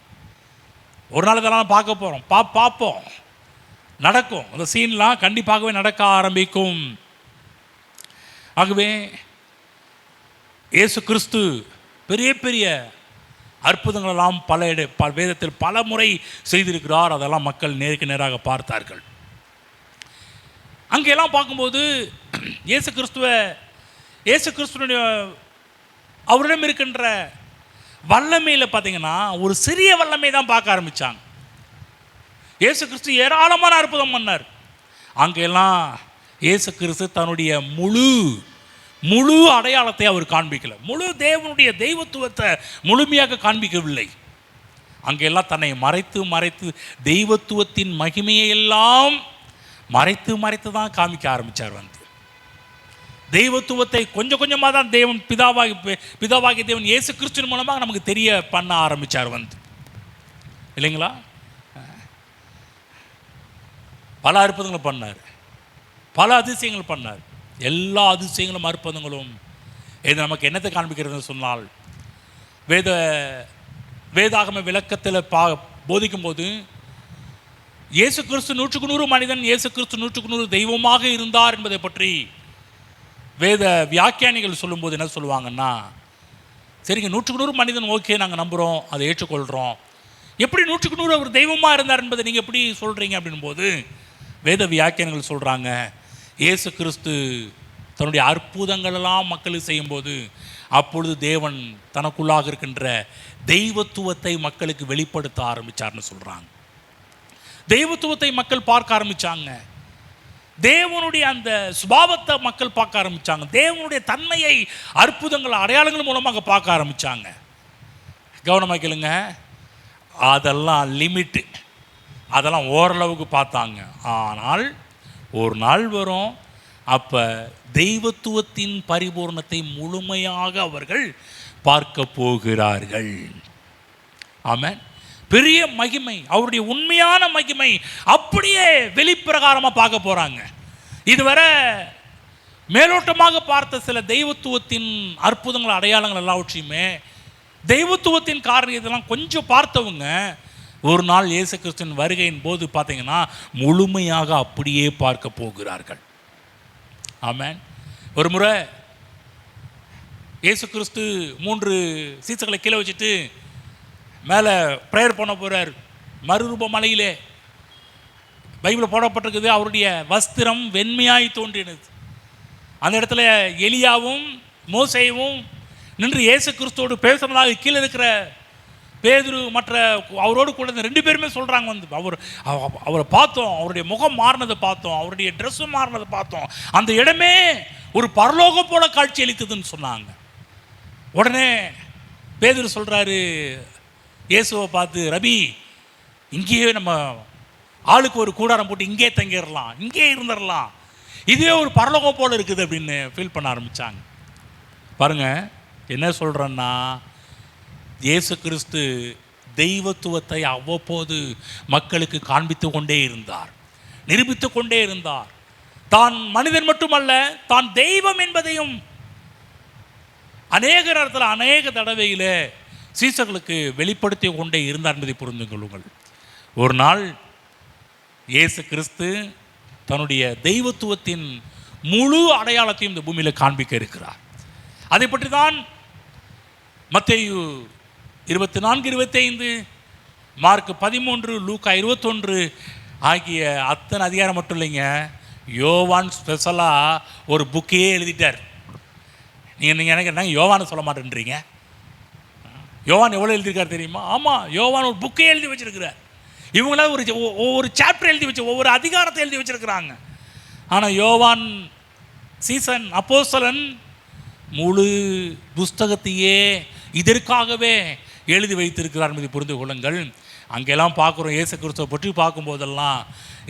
Speaker 1: ஒரு நாள் இதெல்லாம் பார்க்க போகிறோம், பார்ப்போம், நடக்கும். அந்த சீன்லாம் கண்டிப்பாகவே நடக்க ஆரம்பிக்கும். ஆகவே இயேசு கிறிஸ்து பெரிய பெரிய அற்புதங்களெல்லாம் பல வேதத்தில் பல முறை செய்திருக்கிறார். அதெல்லாம் மக்கள் நேருக்கு நேராக பார்த்தார்கள். அங்கெல்லாம் பார்க்கும்போது இயேசு கிறிஸ்துவனுடைய அவரிடம் இருக்கின்ற வல்லமையில் பார்த்தீங்கன்னா ஒரு சிறிய வல்லமை தான் பார்க்க ஆரம்பித்தாங்க. இயேசு கிறிஸ்து ஏராளமான அற்புதம் பண்ணார். அங்கெல்லாம் இயேசு கிறிஸ்து தன்னுடைய முழு அடையாளத்தை அவர் காண்பிக்கல, முழு தேவனுடைய தெய்வத்துவத்தை முழுமையாக காண்பிக்கவில்லை. அங்கெல்லாம் தன்னை மறைத்து தெய்வத்துவத்தின் மகிமையை எல்லாம் மறைத்து தான் காமிக்க ஆரம்பித்தார். தெய்வத்துவத்தை கொஞ்சம் கொஞ்சமாக தான் தேவன் பிதாவாகி தேவன் இயேசு கிறிஸ்துவின் மூலமாக நமக்கு தெரிய பண்ண ஆரம்பித்தார் இல்லைங்களா? பல அற்புதங்கள் பண்ணார், பல அதிசயங்கள் பண்ணார். எல்லா அதிசயங்களும் அற்புதங்களும் இது நமக்கு என்னத்தை காண்பிக்கிறதுன்னு சொன்னால், வேதாகம விளக்கத்தில் போதிக்கும் போது இயேசு கிறிஸ்து 100% மனிதன், இயேசு கிறிஸ்து 100% தெய்வமாக இருந்தார் என்பதை பற்றி வேத வியாக்கியானிகள் சொல்லும்போது என்ன சொல்லுவாங்கன்னா, சரிங்க 100% மனிதன், ஓகே, நாங்கள் நம்புகிறோம், அதை ஏற்றுக்கொள்கிறோம். எப்படி 100% அவர் தெய்வமாக இருந்தார் என்பதை நீங்கள் எப்படி சொல்கிறீங்க அப்படின் போது வேத வியாக்கியானிகள் சொல்கிறாங்க, இயேசு கிறிஸ்து தன்னுடைய அற்புதங்களெல்லாம் மக்களுக்கு செய்யும்போது அப்பொழுது தேவன் தனக்குள்ளாக இருக்கின்ற தெய்வத்துவத்தை மக்களுக்கு வெளிப்படுத்த ஆரம்பித்தார்னு சொல்கிறாங்க. தெய்வத்துவத்தை மக்கள் பார்க்க ஆரம்பித்தாங்க. தேவனுடைய அந்த சுபாவத்தை மக்கள் பார்க்க ஆரம்பித்தாங்க. தேவனுடைய தன்மையை அற்புதங்கள் அடையாளங்கள் மூலமாக பார்க்க ஆரம்பித்தாங்க. கவனமாக கேளுங்க, அதெல்லாம் லிமிட்டு, அதெல்லாம் ஓரளவுக்கு பார்த்தாங்க. ஆனால் ஒரு நாள் வரும், அப்போ தெய்வத்துவத்தின் பரிபூர்ணத்தை முழுமையாக அவர்கள் பார்க்க போகிறார்கள். ஆமென். பெரிய மகிமை, அவருடைய உண்மையான மகிமை அப்படியே வெளிப்பிரகாரமாக பார்க்க போகிறாங்க. இதுவரை மேலோட்டமாக பார்த்த சில தெய்வத்துவத்தின் அற்புதங்கள் அடையாளங்கள் எல்லாவற்றையுமே, தெய்வத்துவத்தின் காரியத்தெல்லாம் கொஞ்சம் பார்த்தவங்க ஒரு நாள் இயேசு கிறிஸ்துவின் வருகையின் போது பார்த்தீங்கன்னா முழுமையாக அப்படியே பார்க்க போகிறார்கள். ஆமென். ஒரு முறை இயேசு கிறிஸ்து 3 சீசர்களை கீழே வச்சுட்டு மேலே ப்ரேயர் பண்ண போகிறார். மறுரூப மலையிலே பைபிள் போடப்பட்டிருக்குது, அவருடைய வஸ்திரம் வெண்மையாய் தோன்றினது. அந்த இடத்துல எலியாவும் மோசேயும் நின்று இயேசு கிறிஸ்துவோடு பேசுகிறதாக கீழே இருக்கிற பேதுரு மற்ற அவரோடு கூட 2 பேருமே சொல்கிறாங்க, அவரை பார்த்தோம், அவருடைய முகம் மாறினதை பார்த்தோம், அவருடைய ட்ரெஸ்ஸு மாறினதை பார்த்தோம், அந்த இடமே ஒரு பரலோகம் போல காட்சி அளித்ததுன்னு சொன்னாங்க. உடனே பேதுரு சொல்கிறாரு இயேசுவை பார்த்து, ரபி, இங்கேயே நம்ம ஆளுக்கு ஒரு கூடாரம் போட்டு இங்கே தங்கிடலாம், இங்கே இருந்துடலாம், இதுவே ஒரு பரலோகம் போல் இருக்குது அப்படின்னு ஃபீல் பண்ண ஆரம்பித்தாங்க. பாருங்கள் என்ன சொல்கிறேன்னா, இயேசு கிறிஸ்து தெய்வத்துவத்தை அவ்வப்போது மக்களுக்கு காண்பித்து கொண்டே இருந்தார், நிரூபித்து கொண்டே இருந்தார். தான் மனிதன் மட்டுமல்ல, தான் தெய்வம் என்பதையும் அநேக நேரத்தில் அநேக தடவையில் சீசர்களுக்கு வெளிப்படுத்தி கொண்டே இருந்தார் என்பதை புரிந்து கொள்ளுங்கள். ஒரு நாள் இயேசு கிறிஸ்து தன்னுடைய தெய்வத்துவத்தின் முழு அடையாளத்தையும் இந்த பூமியில் காண்பிக்க இருக்கிறார். அதை பற்றி தான் மத்தேயு 24-25, மார்க் 13, லூக்கா 21 ஆகிய அத்தனை அதிகாரம் மட்டும் இல்லைங்க, யோவான் ஸ்பெஷலாக ஒரு புக்கையே எழுதிட்டார். நீங்கள் எனக்கு என்ன யோவானை சொல்ல மாட்டேன்றீங்க? யோவான் எவ்வளோ எழுதியிருக்கார் தெரியுமா? ஆமாம், யோவான் ஒரு புக்கே எழுதி வச்சிருக்கிறார். இவங்களாம் ஒவ்வொரு சாப்டர் எழுதி வச்சு ஒவ்வொரு அதிகாரத்தை எழுதி வச்சிருக்கிறாங்க. ஆனால் யோவான் சீசன் அப்போஸ்தலன் முழு புஸ்தகத்தையே இதற்காகவே எழுதி வைத்திருக்கிறார் என்பதை புரிந்து கொள்ளுங்கள். அங்கெல்லாம் பார்க்குறோம், இயேசு கிறிஸ்துவை பற்றி பார்க்கும்போதெல்லாம்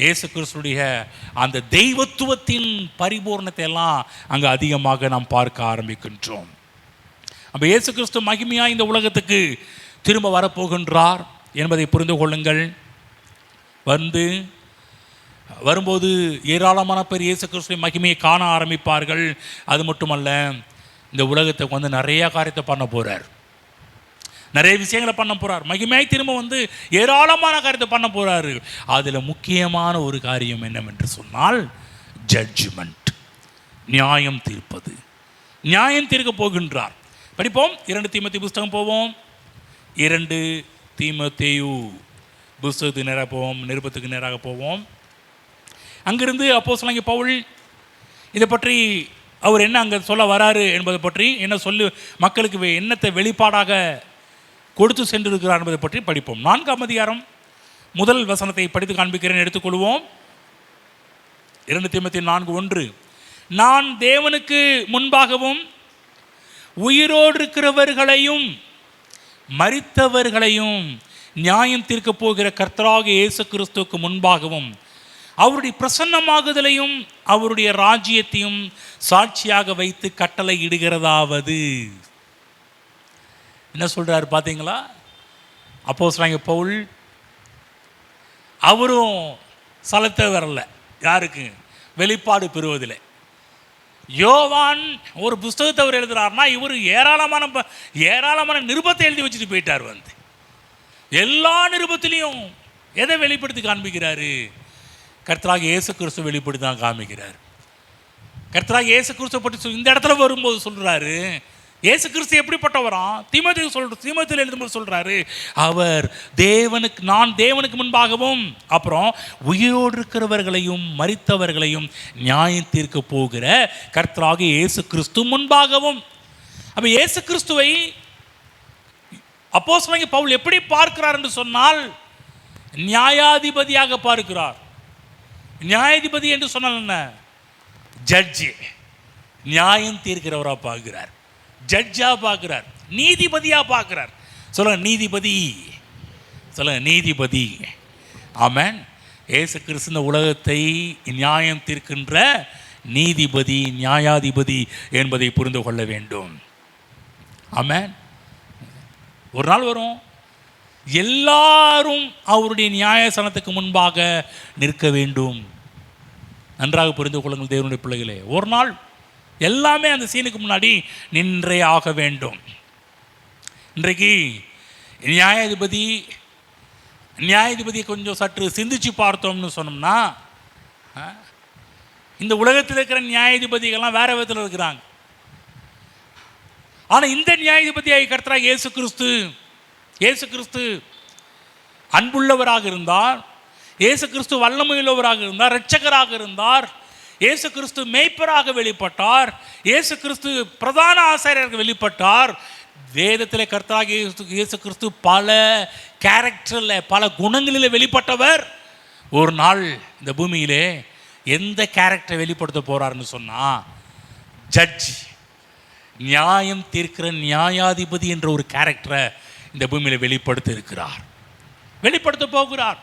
Speaker 1: இயேசு கிறிஸ்துடைய அந்த தெய்வத்துவத்தின் பரிபூர்ணத்தை எல்லாம் அங்கே அதிகமாக நாம் பார்க்க ஆரம்பிக்கின்றோம். அப்போ இயேசு கிறிஸ்து மகிமையாக இந்த உலகத்துக்கு திரும்ப வரப்போகின்றார் என்பதை புரிந்து கொள்ளுங்கள். வரும்போது ஏராளமான பேர் இயேசு கிறிஸ்துவின் மகிமையை காண ஆரம்பிப்பார்கள். அது மட்டுமல்ல, இந்த உலகத்துக்கு நிறையா காரியத்தை பண்ண போகிறார், நிறைய விஷயங்களை பண்ண போகிறார். மகிமையாய் திரும்ப ஏராளமான காரியத்தை பண்ண போகிறாரு. அதில் முக்கியமான ஒரு காரியம் என்னவென்று சொன்னால் ஜட்ஜ்மெண்ட், நியாயம் தீர்ப்பது. நியாயம் தீர்க்க போகின்றார். படிப்போம், 2 தீமோத்தேயு புஸ்தகம் போவோம். 2 தீமோத்தேயு புஸ்தகத்துக்கு நேராக போவோம், நிருபத்துக்கு நேராக போவோம். அங்கிருந்து அப்போஸ்தலனாகிய பவுல் இதை பற்றி அவர் என்ன அங்கே சொல்ல வராரு என்பதை பற்றி, என்ன சொல்லி மக்களுக்கு என்னத்தை வெளிப்பாடாக கொடுத்து சென்றிருக்கிறார் என்பதை பற்றி படிப்போம். 4ஆம் அதிகாரம் முதல் வசனத்தை படித்து காண்பிக்கிறேன், எடுத்துக்கொள்வோம். 2 தீமோத்தேயு 4:1. நான் தேவனுக்கு முன்பாகவும் உயிரோடு இருக்கிறவர்களையும் மரித்தவர்களையும் நியாயம் தீர்க்க போகிற கர்த்தராகிய இயேசு கிறிஸ்துவுக்கு முன்பாகவும் அவருடைய பிரசன்னமாகுதலையும் அவருடைய ராஜ்யத்தையும் சாட்சியாக வைத்து கட்டளை இடுகிறதாவது. என்ன சொல்றாரு பார்த்தீங்களா? அப்போஸ்தலனாகிய பவுல் அவரும் சலத்தை வரல, யாருக்கு? வெளிப்பாடு பெறுவதில்லை. யோவான் ஒரு புஸ்தகத்தை அவர் எழுதுறாருன்னா இவர் ஏராளமான நிருபத்தை எழுதி வச்சுட்டு போயிட்டார். எல்லா நிருபத்திலையும் எதை வெளிப்படுத்தி காண்பிக்கிறாரு? கர்த்தராகிய இயேசு கிறிஸ்து வெளிப்படுத்தி தான் காமிக்கிறார். கர்த்தராகிய இயேசு கிறிஸ்துவை பற்றி இந்த இடத்துல வரும்போது சொல்றாரு, இயேசு கிறிஸ்து எப்படிப்பட்டவராம்? தீமோத்தேயுவில் எழுதும்போது சொல்றாரு, அவர் நான் தேவனுக்கு முன்பாகவும் அப்புறம் உயிரோடு இருக்கிறவர்களையும் மரித்தவர்களையும் நியாயம் தீர்க்க போகிற கர்த்தராகிய இயேசு கிறிஸ்து முன்பாகவும். அப்ப இயேசு கிறிஸ்துவை அப்போஸ்தலனாகிய பவுல் எப்படி பார்க்கிறார் என்று சொன்னால் நியாயாதிபதியாக பார்க்கிறார். நியாயாதிபதி என்று சொன்னால் என்ன? ஜட்ஜி, நியாயம் தீர்க்கிறவராக பார்க்கிறார், ஜட்ஜா பார்க்கிறார், நீதிபதியா பார்க்கிறார். சொல்லுங்க நீதிபதி, சொல்லுங்க நீதிபதி. ஆமென். இயேசு கிறிஸ்து இந்த உலகத்தை நியாயம் தீர்க்கின்ற நீதிபதி, நியாயாதிபதி என்பதை புரிந்து கொள்ள வேண்டும். ஆமென். ஒரு நாள் வரும், எல்லாரும் அவருடைய நியாயசனத்துக்கு முன்பாக நிற்க வேண்டும். நன்றாக புரிந்து கொள்ளுங்கள் தேவனுடைய பிள்ளைகளே. ஒரு நாள் எல்லாமே அந்த சீனுக்கு முன்னாடி நின்றே ஆக வேண்டும். இன்றைக்கு நியாயாதிபதி கொஞ்சம் சற்று சிந்திச்சு பார்த்தோம்னு சொன்னோம்னா, இந்த உலகத்தில் இருக்கிற நியாயாதிபதிகள்லாம் வேற விதத்தில் இருக்கிறாங்க. ஆனால் இந்த நியாயாதிபதியாகிய கர்த்தராகிய இயேசு கிறிஸ்து அன்புள்ளவராக இருந்தார், இயேசு கிறிஸ்து வல்லமையுள்ளவராக இருந்தார், இரட்சகராக இருந்தார், இயேசு கிறிஸ்து மேய்ப்பராக வெளிப்பட்டார், இயேசு கிறிஸ்து பிரதான ஆசாரியராக வெளிப்பட்டார். வேதத்திலே கர்த்தராகிய இயேசு கிறிஸ்து பல கேரக்டரில் பல குணங்களில் வெளிப்பட்டவர். ஒரு நாள் இந்த பூமியிலே எந்த கேரக்டரை வெளிப்படுத்த போறாருன்னு சொன்னா, ஜட்ஜ், நியாயம் தீர்க்கிற நியாயாதிபதி என்ற ஒரு கேரக்டரை இந்த பூமியில் வெளிப்படுத்த போகிறார்.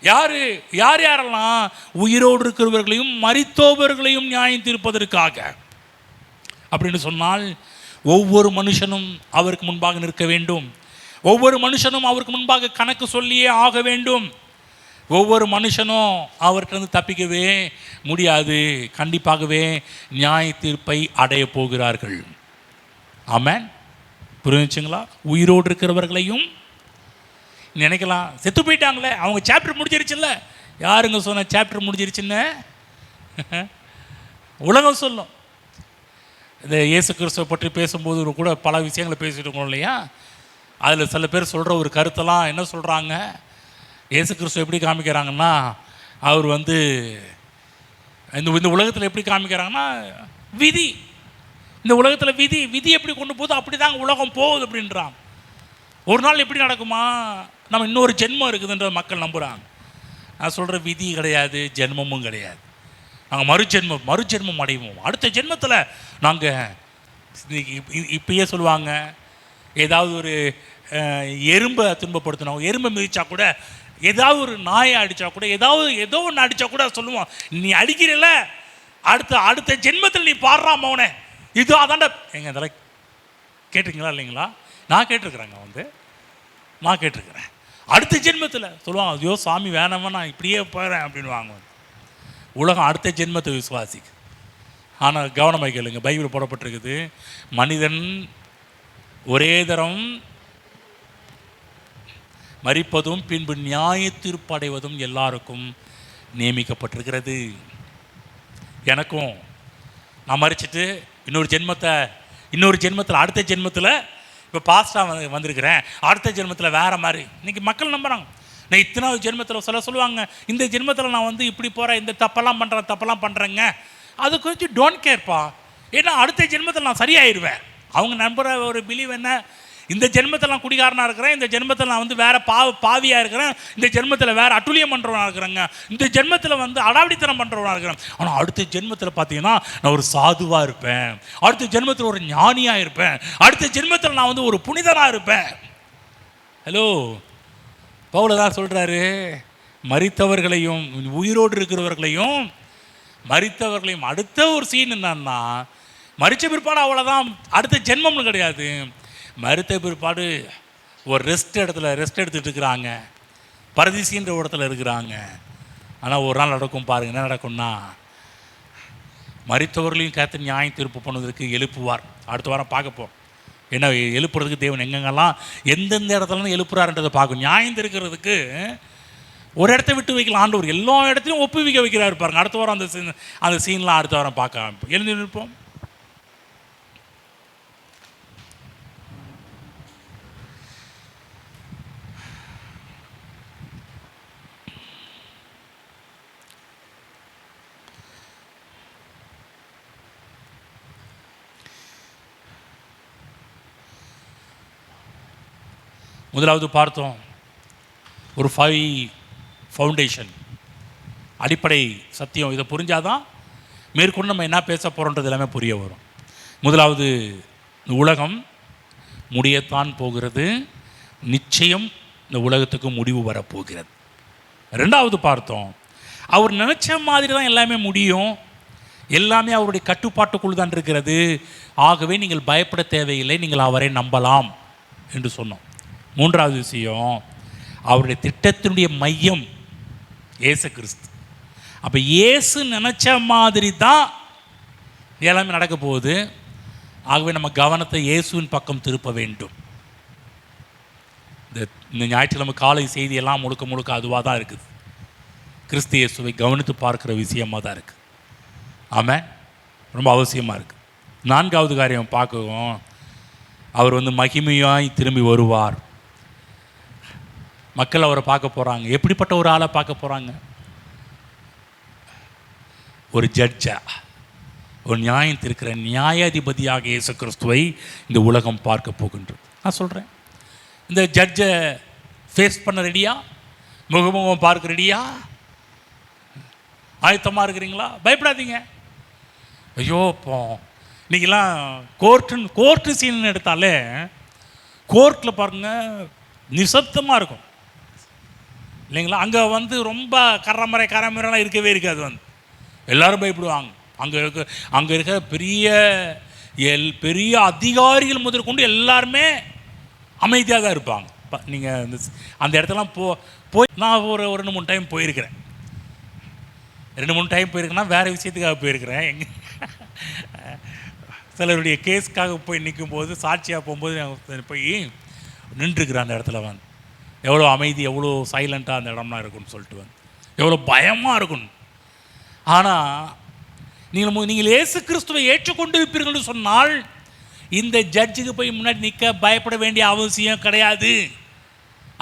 Speaker 1: யாரெல்லாம் உயிரோடு இருக்கிறவர்களையும் மரித்தோவர்களையும் நியாயம் தீர்ப்பதற்காக. அப்படின்னு சொன்னால் ஒவ்வொரு மனுஷனும் அவருக்கு முன்பாக நிற்க வேண்டும். ஒவ்வொரு மனுஷனும் அவருக்கு முன்பாக கணக்கு சொல்லியே ஆக வேண்டும். ஒவ்வொரு மனுஷனும் அவர்கிட்ட தப்பிக்கவே முடியாது. கண்டிப்பாகவே நியாய தீர்ப்பை அடைய போகிறார்கள். ஆமென். புரிஞ்சுங்களா? உயிரோடு இருக்கிறவர்களையும் நினைக்கலாம், செத்து போயிட்டாங்களே, அவங்க சாப்டர் முடிஞ்சிருச்சுல்ல. யாருங்க சொன்ன சாப்டர் முடிஞ்சிருச்சுன்னு? உலகம் சொல்லும். இந்த இயேசு கிறிஸ்துவை பற்றி பேசும்போது கூட பல விஷயங்களை பேசிட்டு இருக்கோம் இல்லையா? அதில் சில பேர் சொல்கிற ஒரு கருத்தெல்லாம் என்ன சொல்கிறாங்க, இயேசு கிறிஸ்துவ எப்படி காமிக்கிறாங்கன்னா, அவர் இந்த உலகத்தில் எப்படி காமிக்கிறாங்கன்னா விதி, இந்த உலகத்தில் விதி எப்படி கொண்டு போகுது அப்படி தாங்க உலகம் போகுது அப்படின்றாங்க. ஒரு நாள் எப்படி நடக்குமா, நம்ம இன்னொரு ஜென்மம் இருக்குதுன்ற மக்கள் நம்புகிறாங்க. நான் சொல்கிற விதி கிடையாது, ஜென்மமும் கிடையாது. நாங்கள் மறுஜென்மம் அடைவோம். அடுத்த ஜென்மத்தில் நாங்கள் இப்பயே சொல்லுவாங்க, ஏதாவது ஒரு எறும்பை துன்பப்படுத்தினோம், எறும்பை மிதிச்சா கூட, ஏதாவது ஒரு நாயை அடித்தா கூட, ஏதோ ஒன்று அடித்தா கூட சொல்லுவோம், நீ அடிக்கிறல அடுத்த ஜென்மத்தில் நீ பாடுறா மௌனே இது அதாண்ட. எங்கள் இதெல்லாம் கேட்டிருக்கீங்களா இல்லைங்களா? நான் கேட்டிருக்கிறேங்க, நான் கேட்டிருக்கிறேன். அடுத்த ஜென்மத்தில் சொல்லுவாங்க, ஐயோ சாமி வேணாமா நான் இப்படியே போகிறேன் அப்படின்னு வாங்க. உலகம் அடுத்த ஜென்மத்தை விசுவாசிக்கு. ஆனால் கவனமாக கேளுங்க, பைபிள் போடப்பட்டிருக்குது, மனிதன் ஒரே தரம் மரிப்பதும் பின்பு நியாய தீர்ப்பு அடைவதும் எல்லாருக்கும் நியமிக்கப்பட்டிருக்கிறது. எனக்கும் நான் மறிச்சிட்டு இன்னொரு ஜென்மத்தில் அடுத்த ஜென்மத்தில் இப்போ பாஸ்டாக வந்திருக்கிறேன், அடுத்த ஜென்மத்தில் வேறு மாதிரி இன்றைக்கி மக்கள் நம்புகிறாங்க. நான் இத்தனாவது ஜென்மத்தில் சொல்லுவாங்க, இந்த ஜென்மத்தில் நான் இப்படி போகிறேன், இந்த தப்பெல்லாம் பண்ணுறேங்க. அது கொஞ்சம் டோன்ட் கேர்ப்பா, ஏன்னா அடுத்த ஜென்மத்தில் நான் சரியாயிடுவேன். அவங்க நம்புகிற ஒரு பிலீவ் என்ன, இந்த ஜென்மத்தில் நான் குடிகாரனாக இருக்கிறேன், இந்த ஜென்மத்தில் நான் வேறு பாவியாக இருக்கிறேன், இந்த ஜென்மத்தில் வேறு அட்டுழியம் பண்ணுறவனாக இருக்கிறேங்க, இந்த ஜென்மத்தில் அடாவடித்தனம் பண்ணுறவனாக இருக்கிறேன். ஆனால் அடுத்த ஜென்மத்தில் பார்த்தீங்கன்னா நான் ஒரு சாதுவாக இருப்பேன், அடுத்த ஜென்மத்தில் ஒரு ஞானியாக இருப்பேன், அடுத்த ஜென்மத்தில் நான் ஒரு புனிதனாக இருப்பேன். ஹலோ, பவுல் தான் சொல்கிறாரு, மரித்தவர்களையும் உயிரோடு இருக்கிறவர்களையும் மரித்தவர்களையும். அடுத்த ஒரு சீன் என்னன்னா, மரித்த பிற்பாடு அவ்வளோதான், அடுத்த ஜென்மம்னு கிடையாது. மரித்த பிற்பாடு ஒரு ரெஸ்ட் எடுத்துகிட்டு இருக்கிறாங்க, பரதீசின்ற இடத்துல இருக்கிறாங்க. ஆனால் ஒரு நாள் நடக்கும் பாருங்கள், என்ன நடக்கும்னா, மரித்தவர்களையும் கர்த்தர் நியாயம் தீர்ப்பு பண்ணுவதற்கு எழுப்புவார். அடுத்த வாரம் பார்க்க போகிறோம், ஏன்னா எழுப்புறதுக்கு தேவன் எங்கெங்கெல்லாம் எந்தெந்த இடத்துலன்னு எழுப்புறாருன்றதை பார்க்கும். நியாயம் தீர்க்கிறதுக்கு ஒரு இடத்த விட்டு வைக்கலாம், ஆண்டவர் எல்லா இடத்தையும் ஒப்புவிக்க வைக்கிறாரு பாருங்க. அடுத்த வாரம் அந்த சீன்லாம் அடுத்த வாரம் பார்க்க ஆரம்பிப்போம். எழுந்து நிற்போம். முதலாவது பார்த்தோம், ஒரு 5 ஃபவுண்டேஷன் அடிப்படை சத்தியம். இதை புரிஞ்சாதான் மேற்கொண்டு நம்ம என்ன பேச போகிறோன்றது எல்லாமே புரிய வரும். முதலாவது, இந்த உலகம் முடியத்தான் போகிறது, நிச்சயம் இந்த உலகத்துக்கு முடிவு வரப்போகிறது. ரெண்டாவது பார்த்தோம், அவர் நினச்ச மாதிரி தான் எல்லாமே முடியும், எல்லாமே அவருடைய கட்டுப்பாட்டுக்குள் தான் இருக்கிறது, ஆகவே நீங்கள் பயப்பட தேவையில்லை, நீங்கள் அவரை நம்பலாம் என்று சொன்னோம். மூன்றாவது விஷயம், அவருடைய திட்டத்தினுடைய மையம் இயேசு கிறிஸ்து. அப்போ இயேசு நினச்ச மாதிரி தான் எல்லாமே நடக்க போகுது, ஆகவே நம்ம கவனத்தை இயேசுவின் பக்கம் திருப்ப வேண்டும். இந்த ஞாயிற்றுக்கிழமை காலை செய்தியெல்லாம் முழுக்க அதுவாக தான் இருக்குது, கிறிஸ்து இயேசுவை கவனித்து பார்க்குற விஷயமாக தான் இருக்குது. ஆமாம், ரொம்ப அவசியமாக இருக்குது. நான்காவது காரியம் பார்க்குவோம், அவர் மகிமையாய் திரும்பி வருவார். மக்கள் அவரை பார்க்க போகிறாங்க. எப்படிப்பட்ட ஒரு ஆளை பார்க்க போகிறாங்க? ஒரு ஜட்ஜா, ஒரு நியாயம் தீர்க்கிற நியாயாதிபதியாக இயேசு கிறிஸ்துவை இந்த உலகம் பார்க்க போகின்றது. நான் சொல்கிறேன், இந்த ஜட்ஜை ஃபேஸ் பண்ண ரெடியா? முகமுகம் பார்க்க ரெடியா? ஆயத்தமாக இருக்கிறீங்களா? பயப்படாதீங்க. ஐயோ, இப்போ இன்றைக்கெல்லாம் கோர்ட்டு சீன் எடுத்தாலே கோர்ட்டில் பாருங்கள் நிசப்தமாக இருக்கும் இல்லைங்களா? அங்கே ரொம்ப கரமுறைலாம் இருக்கவே இருக்காது. எல்லோரும் பயப்படுவாங்க. அங்கே இருக்கிற பெரிய அதிகாரிகள் முதற்கொண்டு எல்லாருமே அமைதியாக தான் இருப்பாங்க. நீங்கள் அந்த இடத்துலாம் போய் நான் ஒரு 2-3 டைம் போயிருக்கிறேன். 2-3 டைம் போயிருக்கேன்னா வேறு விஷயத்துக்காக போயிருக்கிறேன். சிலருடைய கேஸ்க்காக போய் நிற்கும்போது, சாட்சியாக போகும்போது போய் நின்றுருக்குறேன். அந்த இடத்துல எவ்வளோ அமைதி, எவ்வளோ சைலண்ட்டாக அந்த இடம்லாம் இருக்குன்னு சொல்லிட்டு எவ்வளோ பயமாக இருக்கணும். ஆனால் நீங்கள் இயேசு கிறிஸ்துவை ஏற்றுக்கொண்டிருப்பீர்கள் சொன்னால் இந்த ஜட்ஜுக்கு போய் முன்னாடி நிற்க பயப்பட வேண்டிய அவசியம் கிடையாது.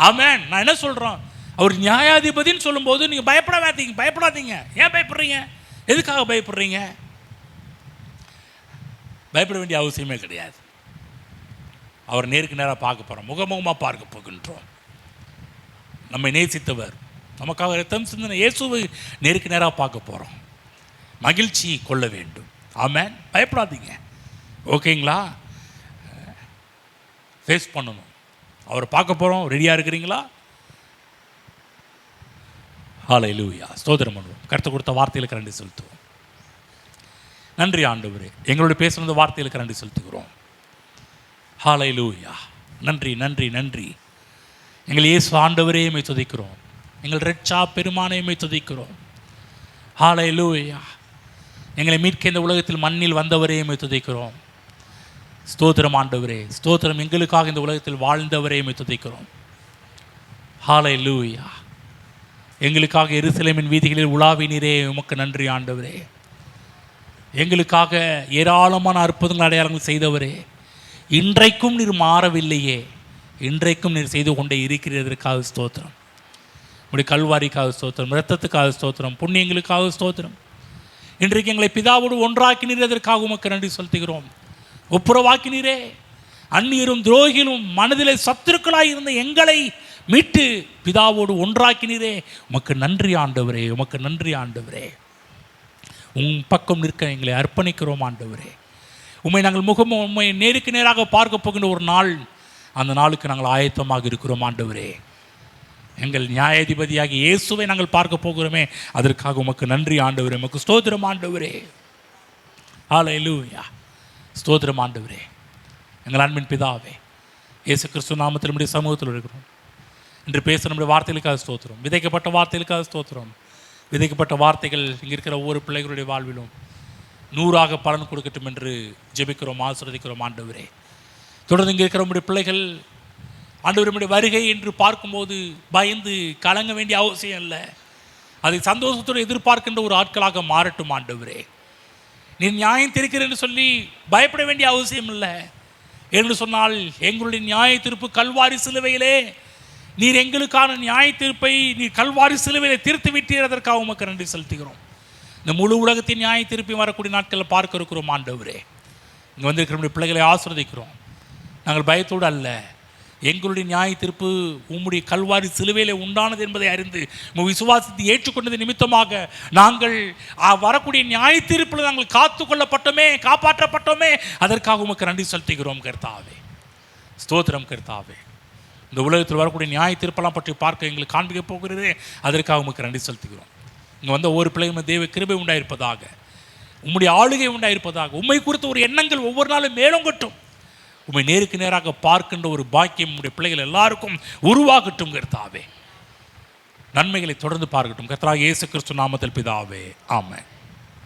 Speaker 1: ஆமென். நான் என்ன சொல்கிறோம், அவர் நியாயாதிபதின்னு சொல்லும்போது நீங்கள் பயப்படாதீங்க. ஏன் பயப்படுறீங்க? எதுக்காக பயப்படுறீங்க? பயப்பட வேண்டிய அவசியமே கிடையாது. அவர் நேருக்கு நேராக பார்க்க போகிறோம், முகமுகமாக பார்க்க போகின்றோம். நம்மை நேசித்தவர், நமக்காக ரத்தம் சிந்தின இயேசுவை நேருக்கு நேராக பார்க்க போகிறோம். மகிழ்ச்சி கொள்ள வேண்டும். ஆமென். பயப்படாதீங்க. ஓகேங்களா? ஃபேஸ் பண்ணணும். அவரை பார்க்க போகிறோம். ரெடியாக இருக்கிறீங்களா? ஹல்லேலூயா. ஸ்தோத்திரம் பண்ணுவோம். கர்த்தர் கொடுத்த வார்த்தைகளுக்கு நன்றி செலுத்துவோம். நன்றி ஆண்டவரே, எங்களோட பேசுகிற வார்த்தைகளுக்கு நன்றி செலுத்துகிறோம். ஹல்லேலூயா. நன்றி நன்றி நன்றி. எங்கள் இயேசு ஆண்டவரே உம்மை துதிக்கிறோம். எங்கள் ரட்சா பெருமானை உம்மை துதிக்கிறோம். ஹல்லேலூயா. எங்களை மீட்க இந்த உலகத்தில் மண்ணில் வந்தவரே உம்மை துதிக்கிறோம். ஸ்தோத்திரம் ஆண்டவரே, ஸ்தோத்திரம். எங்களுக்காக இந்த உலகத்தில் வாழ்ந்தவரே உம்மை துதிக்கிறோம். ஹல்லேலூயா. எங்களுக்காக எருசலேமின் வீதிகளில் உலாவினீரே, உமக்கு நன்றி ஆண்டவரே. எங்களுக்காக ஏராளமான அற்புதங்கள் அடையாளங்கள் செய்தவரே, இன்றைக்கும் நீர் மாறவில்லையே, இன்றைக்கும் நீர் செய்து கொண்டே இருக்கிறதற்காக ஸ்தோத்திரம். உடைய கல்வாரிக்காக ஸ்தோத்திரம், இரத்தத்துக்காக ஸ்தோத்திரம், புண்ணியங்களுக்காக ஸ்தோத்திரம். இன்றைக்கு எங்களை பிதாவோடு ஒன்றாக்கினீர், அதற்காக உமக்கு நன்றி செலுத்துகிறோம். ஒப்புரவாக்கினீரே, அந்நியரும் துரோகிகளும் மனதிலே சத்துருக்களாய் இருந்த எங்களை மீட்டு பிதாவோடு ஒன்றாக்கினீரே, உமக்கு நன்றி ஆண்டவரே, உமக்கு நன்றி ஆண்டவரே. பக்கம் நிற்க எங்களை அர்ப்பணிக்கிறோம் ஆண்டவரே. உம்மை நாங்கள் உம்மை நேருக்கு நேராக பார்க்க போகின்ற ஒரு நாள், அந்த நாளுக்கு நாங்கள் ஆயத்தமாக இருக்கிறோம் ஆண்டவரே. எங்கள் நியாயாதிபதியாகி இயேசுவை நாங்கள் பார்க்க போகிறோமே, அதற்காக உமக்கு நன்றி ஆண்டவரே, உமக்கு ஸ்தோத்திரம் ஆண்டவரே. ஹல்லேலூயா. ஸ்தோத்திரம் ஆண்டவரே. எங்கள் அன்பின் பிதாவே, இயேசு கிறிஸ்து நாமத்தில் நம்முடைய சமூகத்தில் இருக்கிறோம். இன்று பேச நம்முடைய வார்த்தைகளுக்காக ஸ்தோத்திரம். விதைக்கப்பட்ட வார்த்தைகளுக்காக ஸ்தோத்திரம். விதைக்கப்பட்ட வார்த்தைகள் இங்கே இருக்கிற ஒவ்வொரு பிள்ளைகளுடைய வாழ்விலும் 100ஆக பலன் கொடுக்கட்டும் என்று ஜெபிக்கிறோம், ஆசீர்வதிக்கிறோம் ஆண்டவரே. தொடர்ந்து இங்கே இருக்கிற நம்முடைய பிள்ளைகள் ஆண்டவர் நம்முடைய வருகை என்று பார்க்கும்போது பயந்து கலங்க வேண்டிய அவசியம் இல்லை. அதை சந்தோஷத்தோடு எதிர்பார்க்கின்ற ஒரு ஆட்களாக மாறட்டும் ஆண்டவரே. நீ நியாயம் தீர்க்கிறேன் என்று சொல்லி பயப்பட வேண்டிய அவசியம் இல்லை. என்று சொன்னால் எங்களுடைய நியாய தீர்ப்பு கல்வாரி சிலுவையிலே நீர் எங்களுக்கான நியாய தீர்ப்பை நீர் கல்வாரி சிலுவையிலே தீர்த்து விட்டீர், அதற்காக உமக்கு நன்றி செலுத்துகிறோம். இந்த முழு உலகத்தின் நியாய தீர்ப்பை வரக்கூடிய நாட்களில் பார்க்க இருக்கிறோம் ஆண்டவரே. இங்கே வந்திருக்கிற நம்முடைய பிள்ளைகளை ஆசீர்வதிக்கிறோம். நாங்கள் பயத்தோடு அல்ல, எங்களுடைய நியாய தீர்ப்பு உம்முடைய கல்வாரி சிலுவையிலே உண்டானது என்பதை அறிந்து விசுவாசத்தை ஏற்றுக்கொண்டது நிமித்தமாக நாங்கள் வரக்கூடிய நியாய தீர்ப்பில் நாங்கள் காத்து கொள்ளப்பட்டோமே, காப்பாற்றப்பட்டோமே, அதற்காக உமக்கு நன்றி செலுத்துகிறோம் கர்த்தாவே. ஸ்தோத்திரம் கர்த்தாவே. இந்த உலகத்தில் வரக்கூடிய நியாய தீர்ப்பெல்லாம் பற்றி பார்க்க எங்களுக்கு காண்பிக்க போகிறதே, அதற்காக உமக்கு நன்றி செலுத்துகிறோம். இங்கே வந்த ஒவ்வொரு பிள்ளைகளும் தேவ கிருபை உண்டாயிருப்பதாக, உம்முடைய ஆளுகை உண்டாயிருப்பதாக, உம்மை குறித்த ஒரு எண்ணங்கள் ஒவ்வொரு நாளும் மேலோங்கட்டும். உம்மை நேருக்கு நேராக பார்க்கின்ற ஒரு பாக்கியம் உம்முடைய பிள்ளைகள் எல்லாருக்கும் உருவாகட்டும் கர்த்தாவே. நன்மைகளை தொடர்ந்து பார்க்கட்டும் கர்த்தராகிய இயேசு கிறிஸ்து நாமத்தில் பிதாவே, ஆமென்.